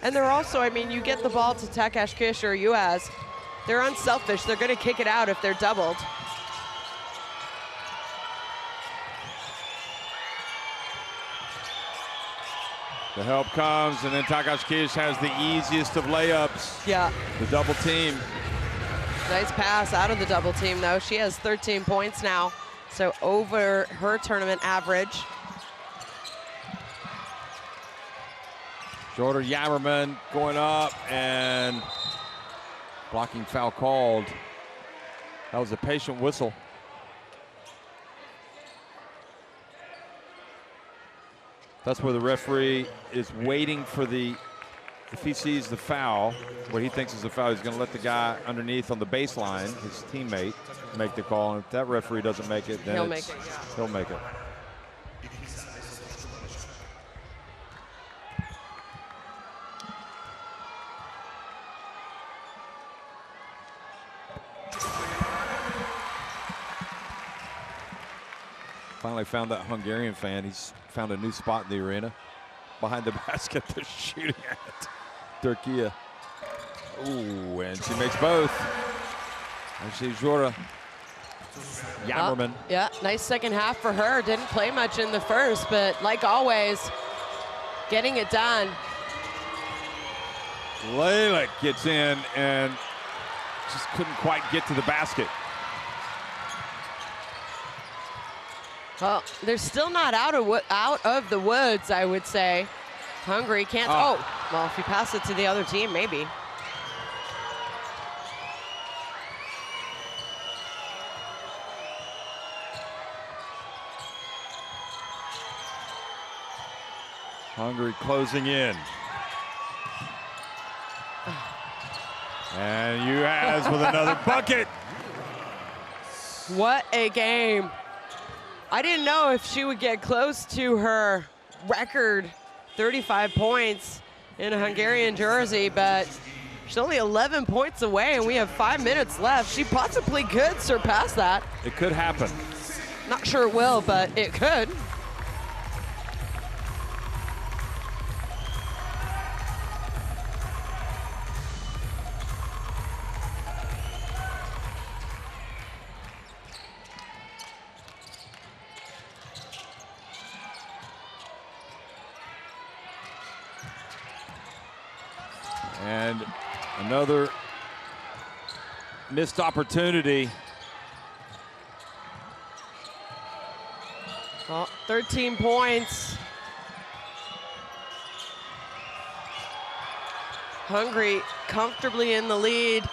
C: And they're also, I mean, you get the ball to Takash Kish or Uhas, they're unselfish. They're going to kick it out if they're doubled.
B: The help comes, and then Takash Kish has the easiest of layups.
C: Yeah.
B: The double team.
C: Nice pass out of the double team, though. She has 13 points now, so over her tournament average.
B: Shorter Yammerman going up, and blocking foul called. That was a patient whistle. That's where the referee is waiting for if he sees the foul, what he thinks is a foul, he's going to let the guy underneath on the baseline, his teammate, make the call. And if that referee doesn't make it, then he'll make it. Finally found that Hungarian fan. He's found a new spot in the arena. Behind the basket, they're shooting at Türkiye. Ooh, and she makes both. And she's Jora Yammerman.
C: Yeah, nice second half for her. Didn't play much in the first, but like always, getting it done.
B: Lalick gets in and just couldn't quite get to the basket.
C: Well, they're still not out of the woods, I would say. Hungary can't. Oh, well, if you pass it to the other team, maybe.
B: Hungary closing in. And Uhas with another bucket.
C: What a game. I didn't know if she would get close to her record 35 points in a Hungarian jersey, but she's only 11 points away and we have 5 minutes left. She possibly could surpass that.
B: It could happen.
C: Not sure it will, but it could.
B: And another missed opportunity.
C: Well, 13 points. Hungary comfortably in the lead.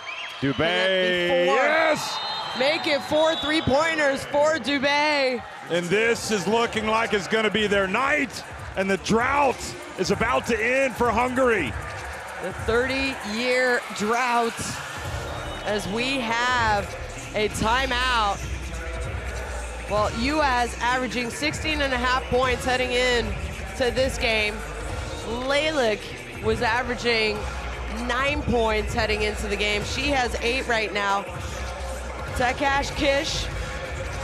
B: Dubé, yes!
C: Make it 4 3-pointers for Dubé.
B: And this is looking like it's going to be their night, and the drought is about to end for Hungary.
C: The 30-year drought as we have a timeout. Well, U.S. averaging 16.5 points heading in to this game. Lalick was averaging 9 points heading into the game. She has 8 right now. Takash Kish,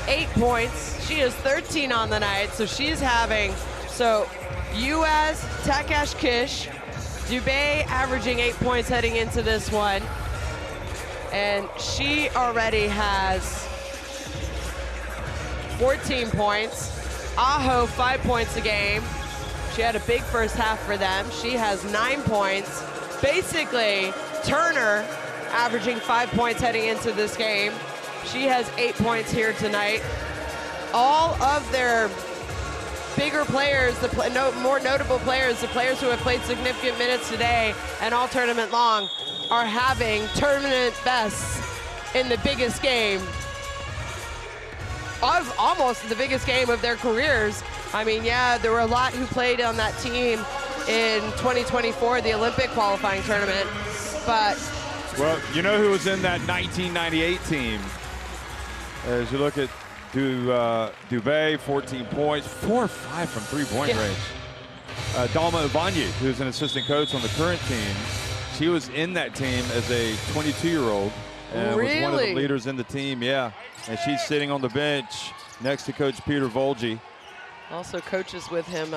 C: 8 points. She has 13 on the night, so she's having, so U.S. Takash Kish, Dubé averaging 8 points heading into this one. And she already has 14 points. Aho, 5 points a game. She had a big first half for them. She has 9 points. Basically, Turner averaging 5 points heading into this game. She has 8 points here tonight. All of their bigger players, more notable players, the players who have played significant minutes today and all tournament long, are having tournament bests in the biggest game of almost the biggest game of their careers. I mean, yeah, there were a lot who played on that team in 2024, the Olympic qualifying tournament, but.
B: Well, you know who was in that 1998 team? As you look at Dubé, 14 points, 4 or 5 from three-point range. Dalma Ivanyi, who's an assistant coach on the current team, she was in that team as a 22-year-old and was one of the leaders in the team, yeah. And she's sitting on the bench next to Coach Peter Volge.
C: Also coaches with him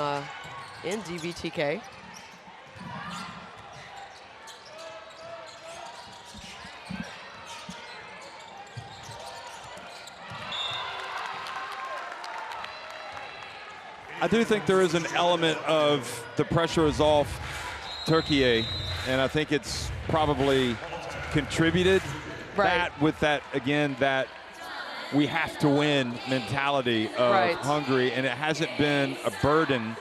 C: in DBTK.
B: I do think there is an element of the pressure is off Türkiye, and I think it's probably contributed that with that, again, that we have to win mentality of Hungary, and it hasn't been a burden.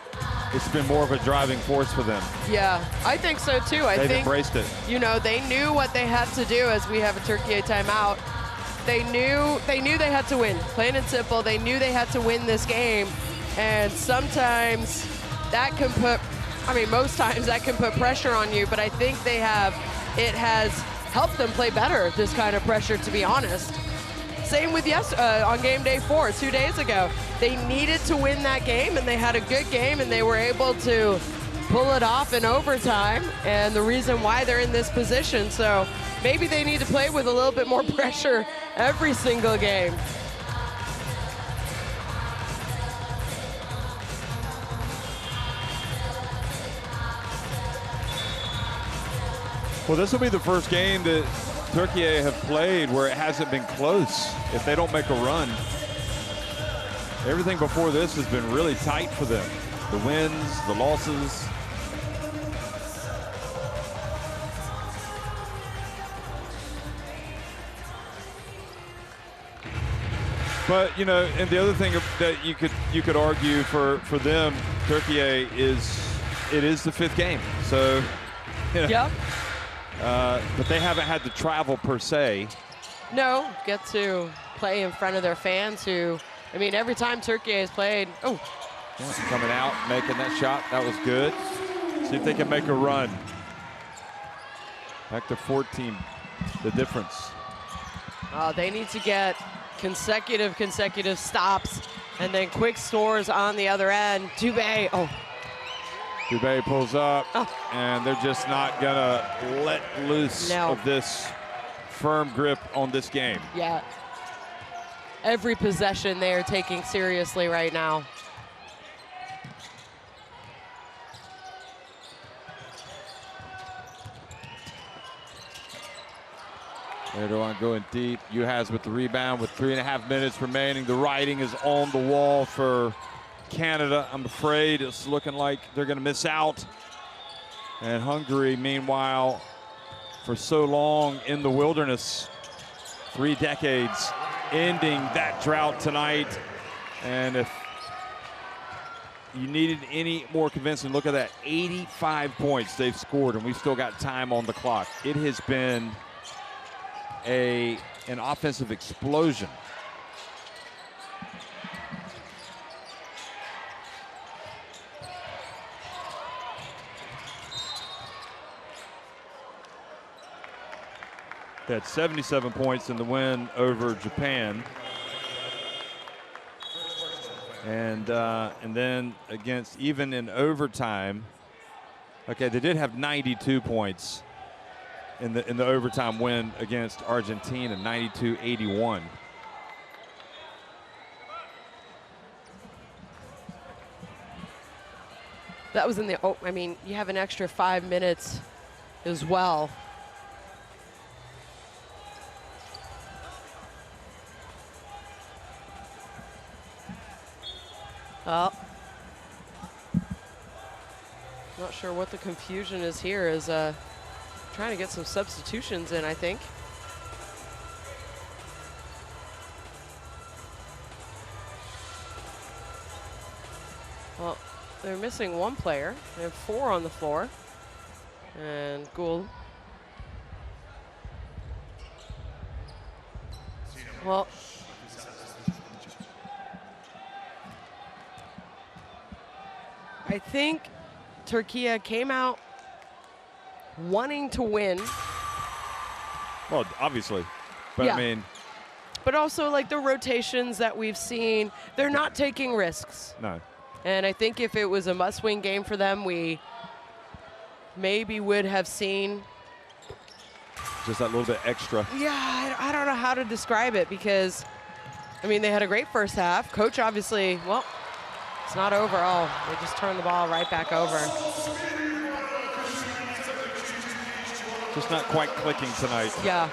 B: It's been more of a driving force for them.
C: Yeah, I think so too.
B: They've embraced it.
C: You know, they knew what they had to do as we have a Türkiye timeout. They knew they had to win, plain and simple. They knew they had to win this game. And sometimes that can put, I mean, most times that can put pressure on you, but I think it has helped them play better, this kind of pressure, to be honest. Same with on game day 4, 2 days ago. They needed to win that game, and they had a good game, and they were able to pull it off in overtime, and the reason why they're in this position. So maybe they need to play with a little bit more pressure every single game.
B: Well, this will be the first game that Türkiye have played where it hasn't been close if they don't make a run. Everything before this has been really tight for them. The wins, the losses. But, you know, and the other thing that you could argue for them, Türkiye, it is the 5th game. So, you know,
C: yep.
B: But they haven't had to travel per se.
C: No, get to play in front of their fans who, I mean, every time Türkiye has played, yeah,
B: coming out, making that shot, that was good. See if they can make a run. Back to 14, the difference.
C: They need to get consecutive stops, and then quick scores on the other end. Dubé,
B: Dubé pulls up, and they're just not gonna let loose of this firm grip on this game.
C: Yeah. Every possession they are taking seriously right now.
B: Erdogan going deep. Juhas with the rebound with 3.5 minutes remaining. The writing is on the wall for Canada. I'm afraid it's looking like they're going to miss out. And Hungary, meanwhile, for so long in the wilderness, 3 decades, ending that drought tonight. And if you needed any more convincing, look at that, 85 points they've scored, and we've still got time on the clock. It has been an offensive explosion. They had 77 points in the win over Japan. And then against, even in overtime, okay, they did have 92 points in the overtime win against Argentina, 92-81.
C: That was in the, I mean, you have an extra 5 minutes as well. Well, not sure what the confusion is here, is trying to get some substitutions in, I think. Well, they're missing 1 player. They have 4 on the floor. And Gould. Well, I think Türkiye came out wanting to win.
B: Well, obviously, but
C: yeah.
B: I mean.
C: But also, like, the rotations that we've seen, they're not taking risks.
B: No.
C: And I think if it was a must-win game for them, we maybe would have seen
B: just that little bit extra.
C: Yeah, I don't know how to describe it, because, I mean, they had a great first half. Coach obviously, well, it's not over. Oh, they just turned the ball right back over.
B: Just not quite clicking tonight.
C: Yeah.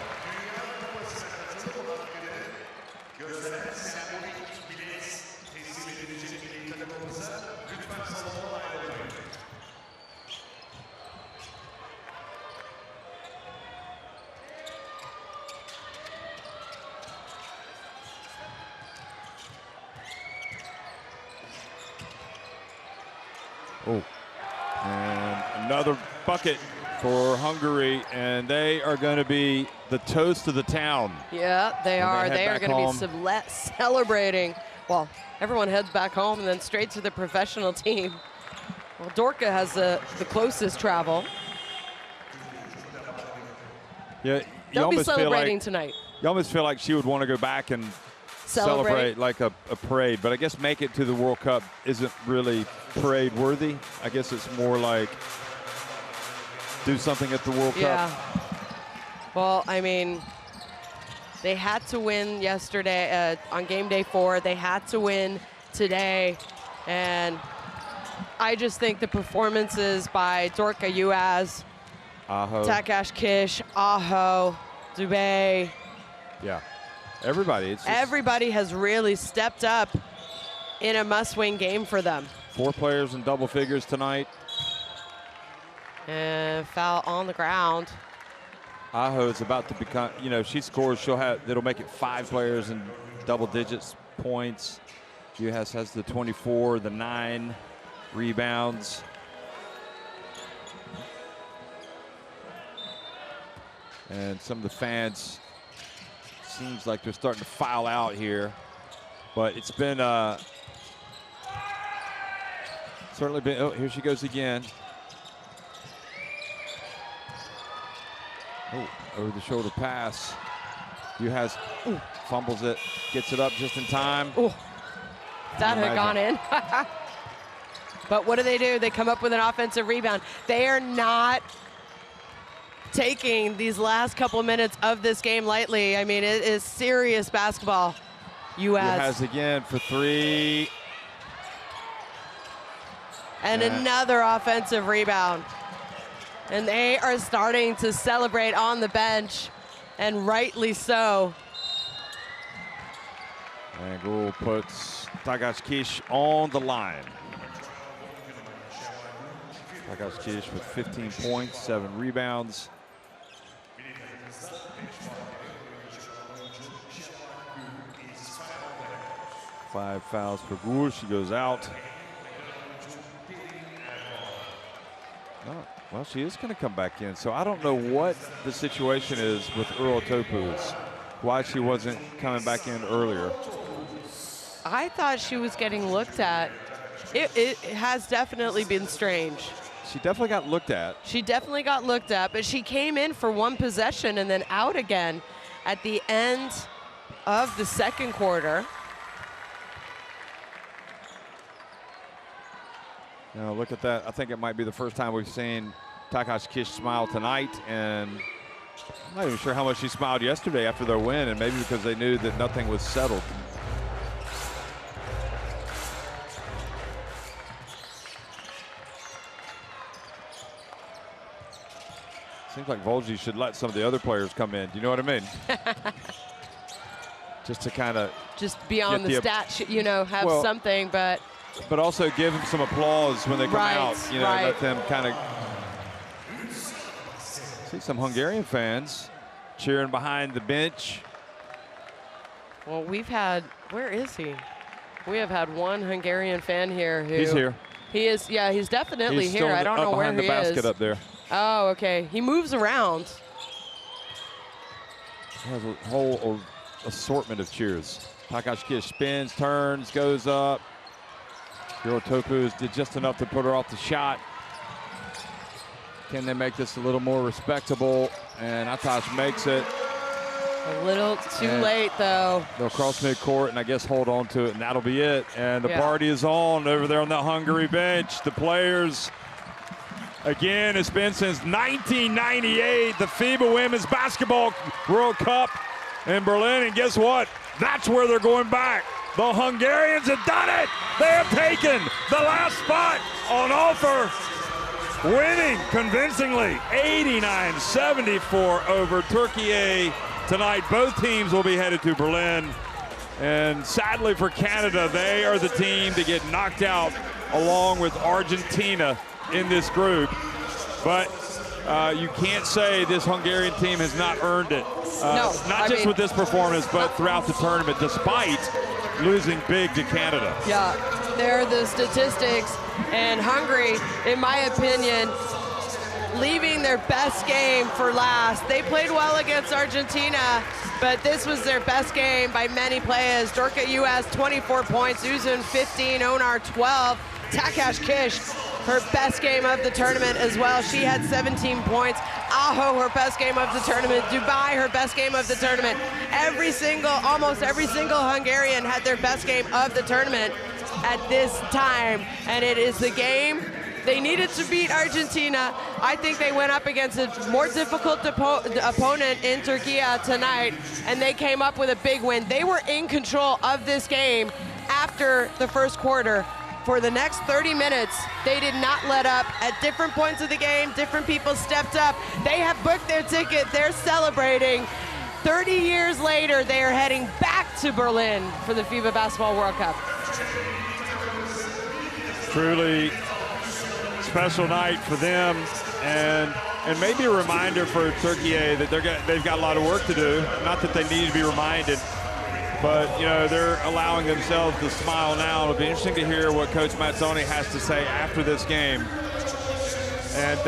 B: Oh, and another bucket for Hungary, and they are going to be the toast of the town.
C: Yeah, they are. They are going to be celebrating. Well, everyone heads back home and then straight to the professional team. Well, Dorka has the closest travel.
B: Yeah,
C: they'll be celebrating tonight.
B: You almost feel like she would want to go back and celebrate like a parade, but I guess make it to the World Cup isn't really parade worthy. I guess it's more like do something at the World Cup.
C: Well, I mean, they had to win yesterday on game day 4. They had to win today, and I just think the performances by Dorka Juhas,
B: Aho,
C: Takash Kish, Aho, Dubé.
B: Yeah, everybody.
C: Everybody has really stepped up in a must-win game for them.
B: 4 players in double figures tonight.
C: And foul on the ground.
B: Aho is about to become, you know, she scores, it'll make it 5 players in double digits points. Juhas has the 24, the 9 rebounds. And some of the fans, seems like they're starting to file out here. But it's been, certainly been, oh, here she goes again. Oh, over the shoulder pass. has fumbles it, gets it up just in time.
C: Ooh, that had gone in. But what do? They come up with an offensive rebound. They are not taking these last couple of minutes of this game lightly. I mean, it is serious basketball.
B: U.S. again for 3.
C: And another offensive rebound. And they are starting to celebrate on the bench, and rightly so.
B: And Gould puts Tagashkish on the line. Tagashkish with 15 points, 7 rebounds. Five fouls for Gould. She goes out. Oh, well, she is going to come back in. So I don't know what the situation is with Earl Topuz, why she wasn't coming back in earlier.
C: I thought she was getting looked at. It has definitely been strange.
B: She definitely got looked at.
C: She definitely got looked at, but she came in for one possession and then out again at the end of the second quarter.
B: Now look at that. I think it might be the first time we've seen Tagashkish smile tonight, and I'm not even sure how much she smiled yesterday after their win, and maybe because they knew that nothing was settled. Seems like Volji should let some of the other players come in. Do you know what I mean? Just to kind of
C: just be on the stat sheet, you know, have something, but
B: also give them some applause when they come out. You know, let them kind of see some Hungarian fans cheering behind the bench.
C: Well, we've had, where is he? We have had one Hungarian fan here who.
B: He's here.
C: He is, yeah, he's definitely
B: he's
C: here. I don't know where he is.
B: Behind the basket up there.
C: Oh, okay. He moves around.
B: He has a whole assortment of cheers. Tagashkish spins, turns, goes up. Earl Topuz did just enough to put her off the shot. Can they make this a little more respectable? And Atash makes it.
C: A little too late, though.
B: They'll cross midcourt and I guess hold on to it, and that'll be it. And the party is on over there on the Hungary bench. The players, again, it's been since 1998, the FIBA Women's Basketball World Cup in Berlin. And guess what? That's where they're going back. The Hungarians have done it. They have taken the last spot on offer, winning convincingly 89-74 over Türkiye tonight. Both teams will be headed to Berlin. And sadly for Canada, they are the team to get knocked out along with Argentina in this group. But you can't say this Hungarian team has not earned it. Not just with this performance, but throughout the tournament, despite losing big to Canada.
C: Yeah, there are the statistics. And Hungary, in my opinion, leaving their best game for last. They played well against Argentina, but this was their best game by many players. Dorka U.S. 24 points, Uzun 15, Onar 12, Tagashkish, her best game of the tournament as well. She had 17 points. Aho, her best game of the tournament. Dubai, her best game of the tournament. Almost every single Hungarian had their best game of the tournament at this time. And it is the game they needed to beat Argentina. I think they went up against a more difficult opponent in Türkiye tonight, and they came up with a big win. They were in control of this game after the first quarter. For the next 30 minutes, they did not let up. At different points of the game, different people stepped up. They have booked their ticket. They're celebrating. 30 years later, they are heading back to Berlin for the FIBA Basketball World Cup.
B: Truly special night for them, and maybe a reminder for Türkiye that they've got a lot of work to do. Not that they need to be reminded, but you know, they're allowing themselves to smile now. It'll be interesting to hear what Coach Mazzoni has to say after this game. And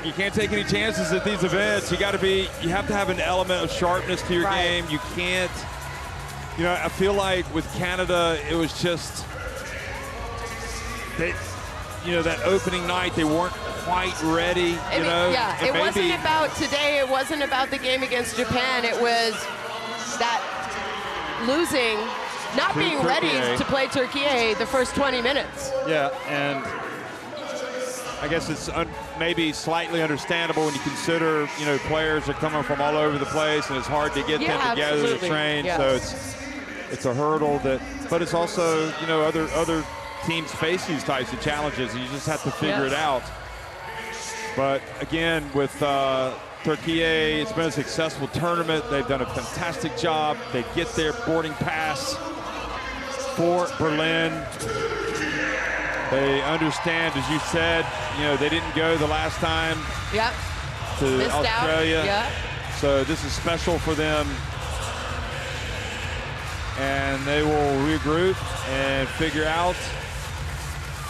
B: you can't take any chances at these events. You have to have an element of sharpness to your game. You can't, you know, I feel like with Canada, it was just, you know, that opening night, they weren't quite ready,
C: it wasn't about today. It wasn't about the game against Japan. It was that losing, not being ready to play Türkiye the first 20 minutes.
B: Yeah, and I guess it's maybe slightly understandable when you consider, you know, players are coming from all over the place, and it's hard to get them together to train.
C: Yeah.
B: So it's a hurdle that, but it's also, you know, other teams face these types of challenges, and you just have to figure it out. But again, with Türkiye, it's been a successful tournament. They've done a fantastic job. They get their boarding pass for Berlin. They understand, as you said, you know, they didn't go the last time to
C: Missed
B: Australia.
C: out.
B: So this is special for them. And they will regroup and figure out,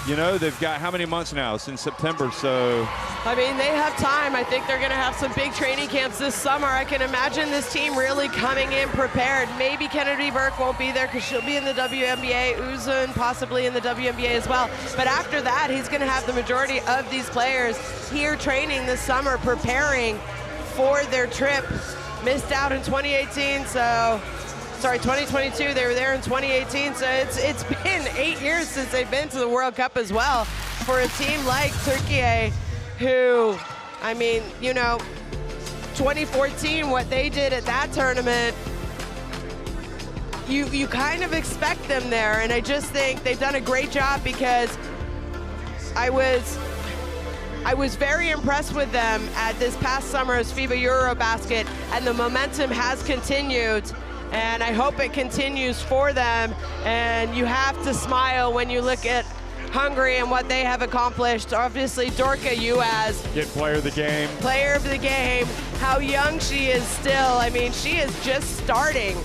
B: you know, they've got how many months now? Since September, so.
C: I mean, they have time. I think they're going to have some big training camps this summer. I can imagine this team really coming in prepared. Maybe Kennedy Burke won't be there because she'll be in the WNBA. Uzun possibly in the WNBA as well. But after that, he's going to have the majority of these players here training this summer, preparing for their trip. Missed out in 2018, so. Sorry, 2022, they were there in 2018, so it's been 8 years since they've been to the World Cup as well for a team like Türkiye, who, I mean, you know, 2014, what they did at that tournament, you kind of expect them there, and I just think they've done a great job because I was very impressed with them at this past summer's FIBA Eurobasket, and the momentum has continued. And I hope it continues for them. And you have to smile when you look at Hungary and what they have accomplished. Obviously, Dorka Uaz.
B: Get player of the game.
C: Player of the game. How young she is still. I mean, she is just starting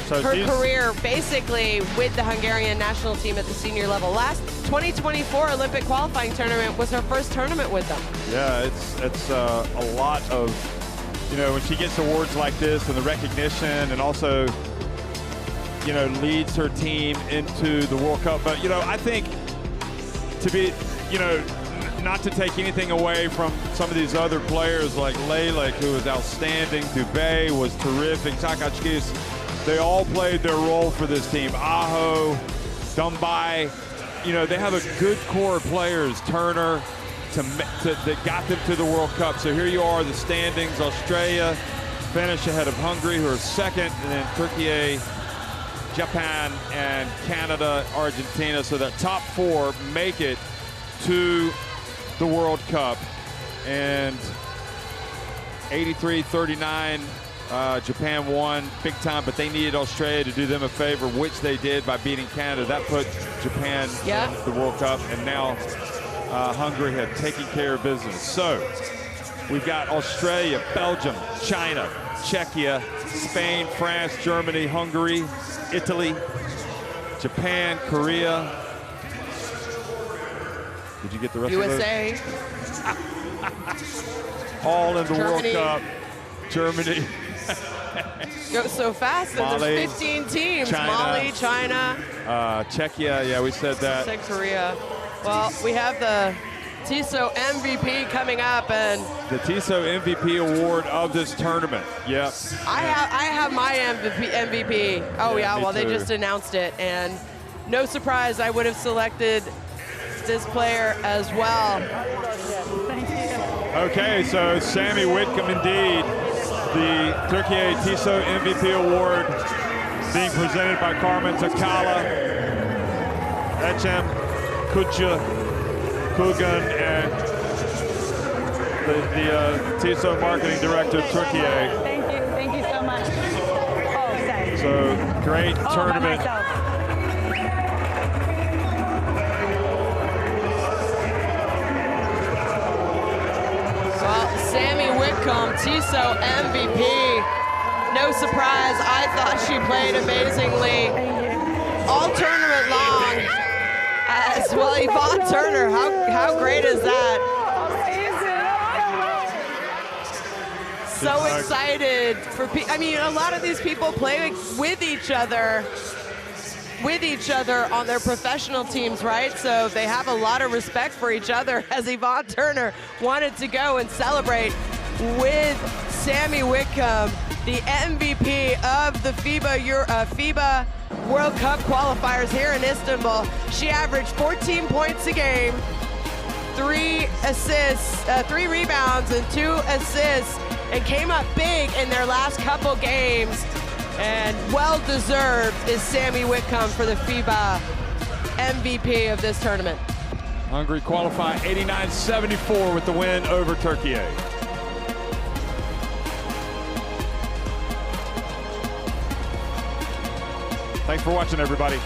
C: her career basically with the Hungarian national team at the senior level. Last 2024 Olympic qualifying tournament was her first tournament with them.
B: Yeah, it's a lot of, you know, when she gets awards like this and the recognition, and also, you know, leads her team into the World Cup. But, you know, I think to be, you know, not to take anything away from some of these other players like Leylek, who was outstanding, Dubé was terrific, Takachkis, they all played their role for this team. Aho, Dumbai, you know, they have a good core of players, Turner, that got them to the World Cup. So here you are, the standings. Australia finish ahead of Hungary, who are second, and then Türkiye, Japan, and Canada, Argentina. So that top four make it to the World Cup. And 83-39, Japan won big time, but they needed Australia to do them a favor, which they did by beating Canada. That put Japan in the World Cup, and now Hungary have taken care of business. So we've got Australia, Belgium, China, Czechia, Spain, France, Germany, Hungary, Italy, Japan, Korea. Did you get the rest
C: USA.
B: of those? All in the World Cup. Germany.
C: Goes so fast.
B: Mali,
C: there's 15 teams.
B: China,
C: Mali, China.
B: Czechia, yeah, we said that.
C: Said Korea. Well, we have the TISO MVP coming up, and
B: the TISO MVP award of this tournament. Yep.
C: I have my MVP. Oh yeah, well, they just announced it, and no surprise, I would have selected this player as well.
B: Okay, so Sammy Whitcomb indeed, the Türkiye TISO MVP award being presented by Carmen Takala, Ecem Kutcha, Kugan, and the TISO marketing director, Türkiye.
L: Thank you so much. Oh, thanks.
B: So great tournament.
C: Well, Sammy Whitcomb, TISO MVP. No surprise, I thought she played amazingly all tournament long. As well, Yvonne Turner, how great is that? So excited for I mean, a lot of these people play with each other on their professional teams, right? So they have a lot of respect for each other, as Yvonne Turner wanted to go and celebrate with Sammy Whitcomb, the MVP of the FIBA World Cup qualifiers here in Istanbul. She averaged 14 points a game, 3 assists, 3 rebounds and 2 assists, and came up big in their last couple games. And well-deserved is Sammy Whitcomb for the FIBA MVP of this tournament.
B: Hungary qualify 89-74 with the win over Türkiye. Thanks for watching, everybody.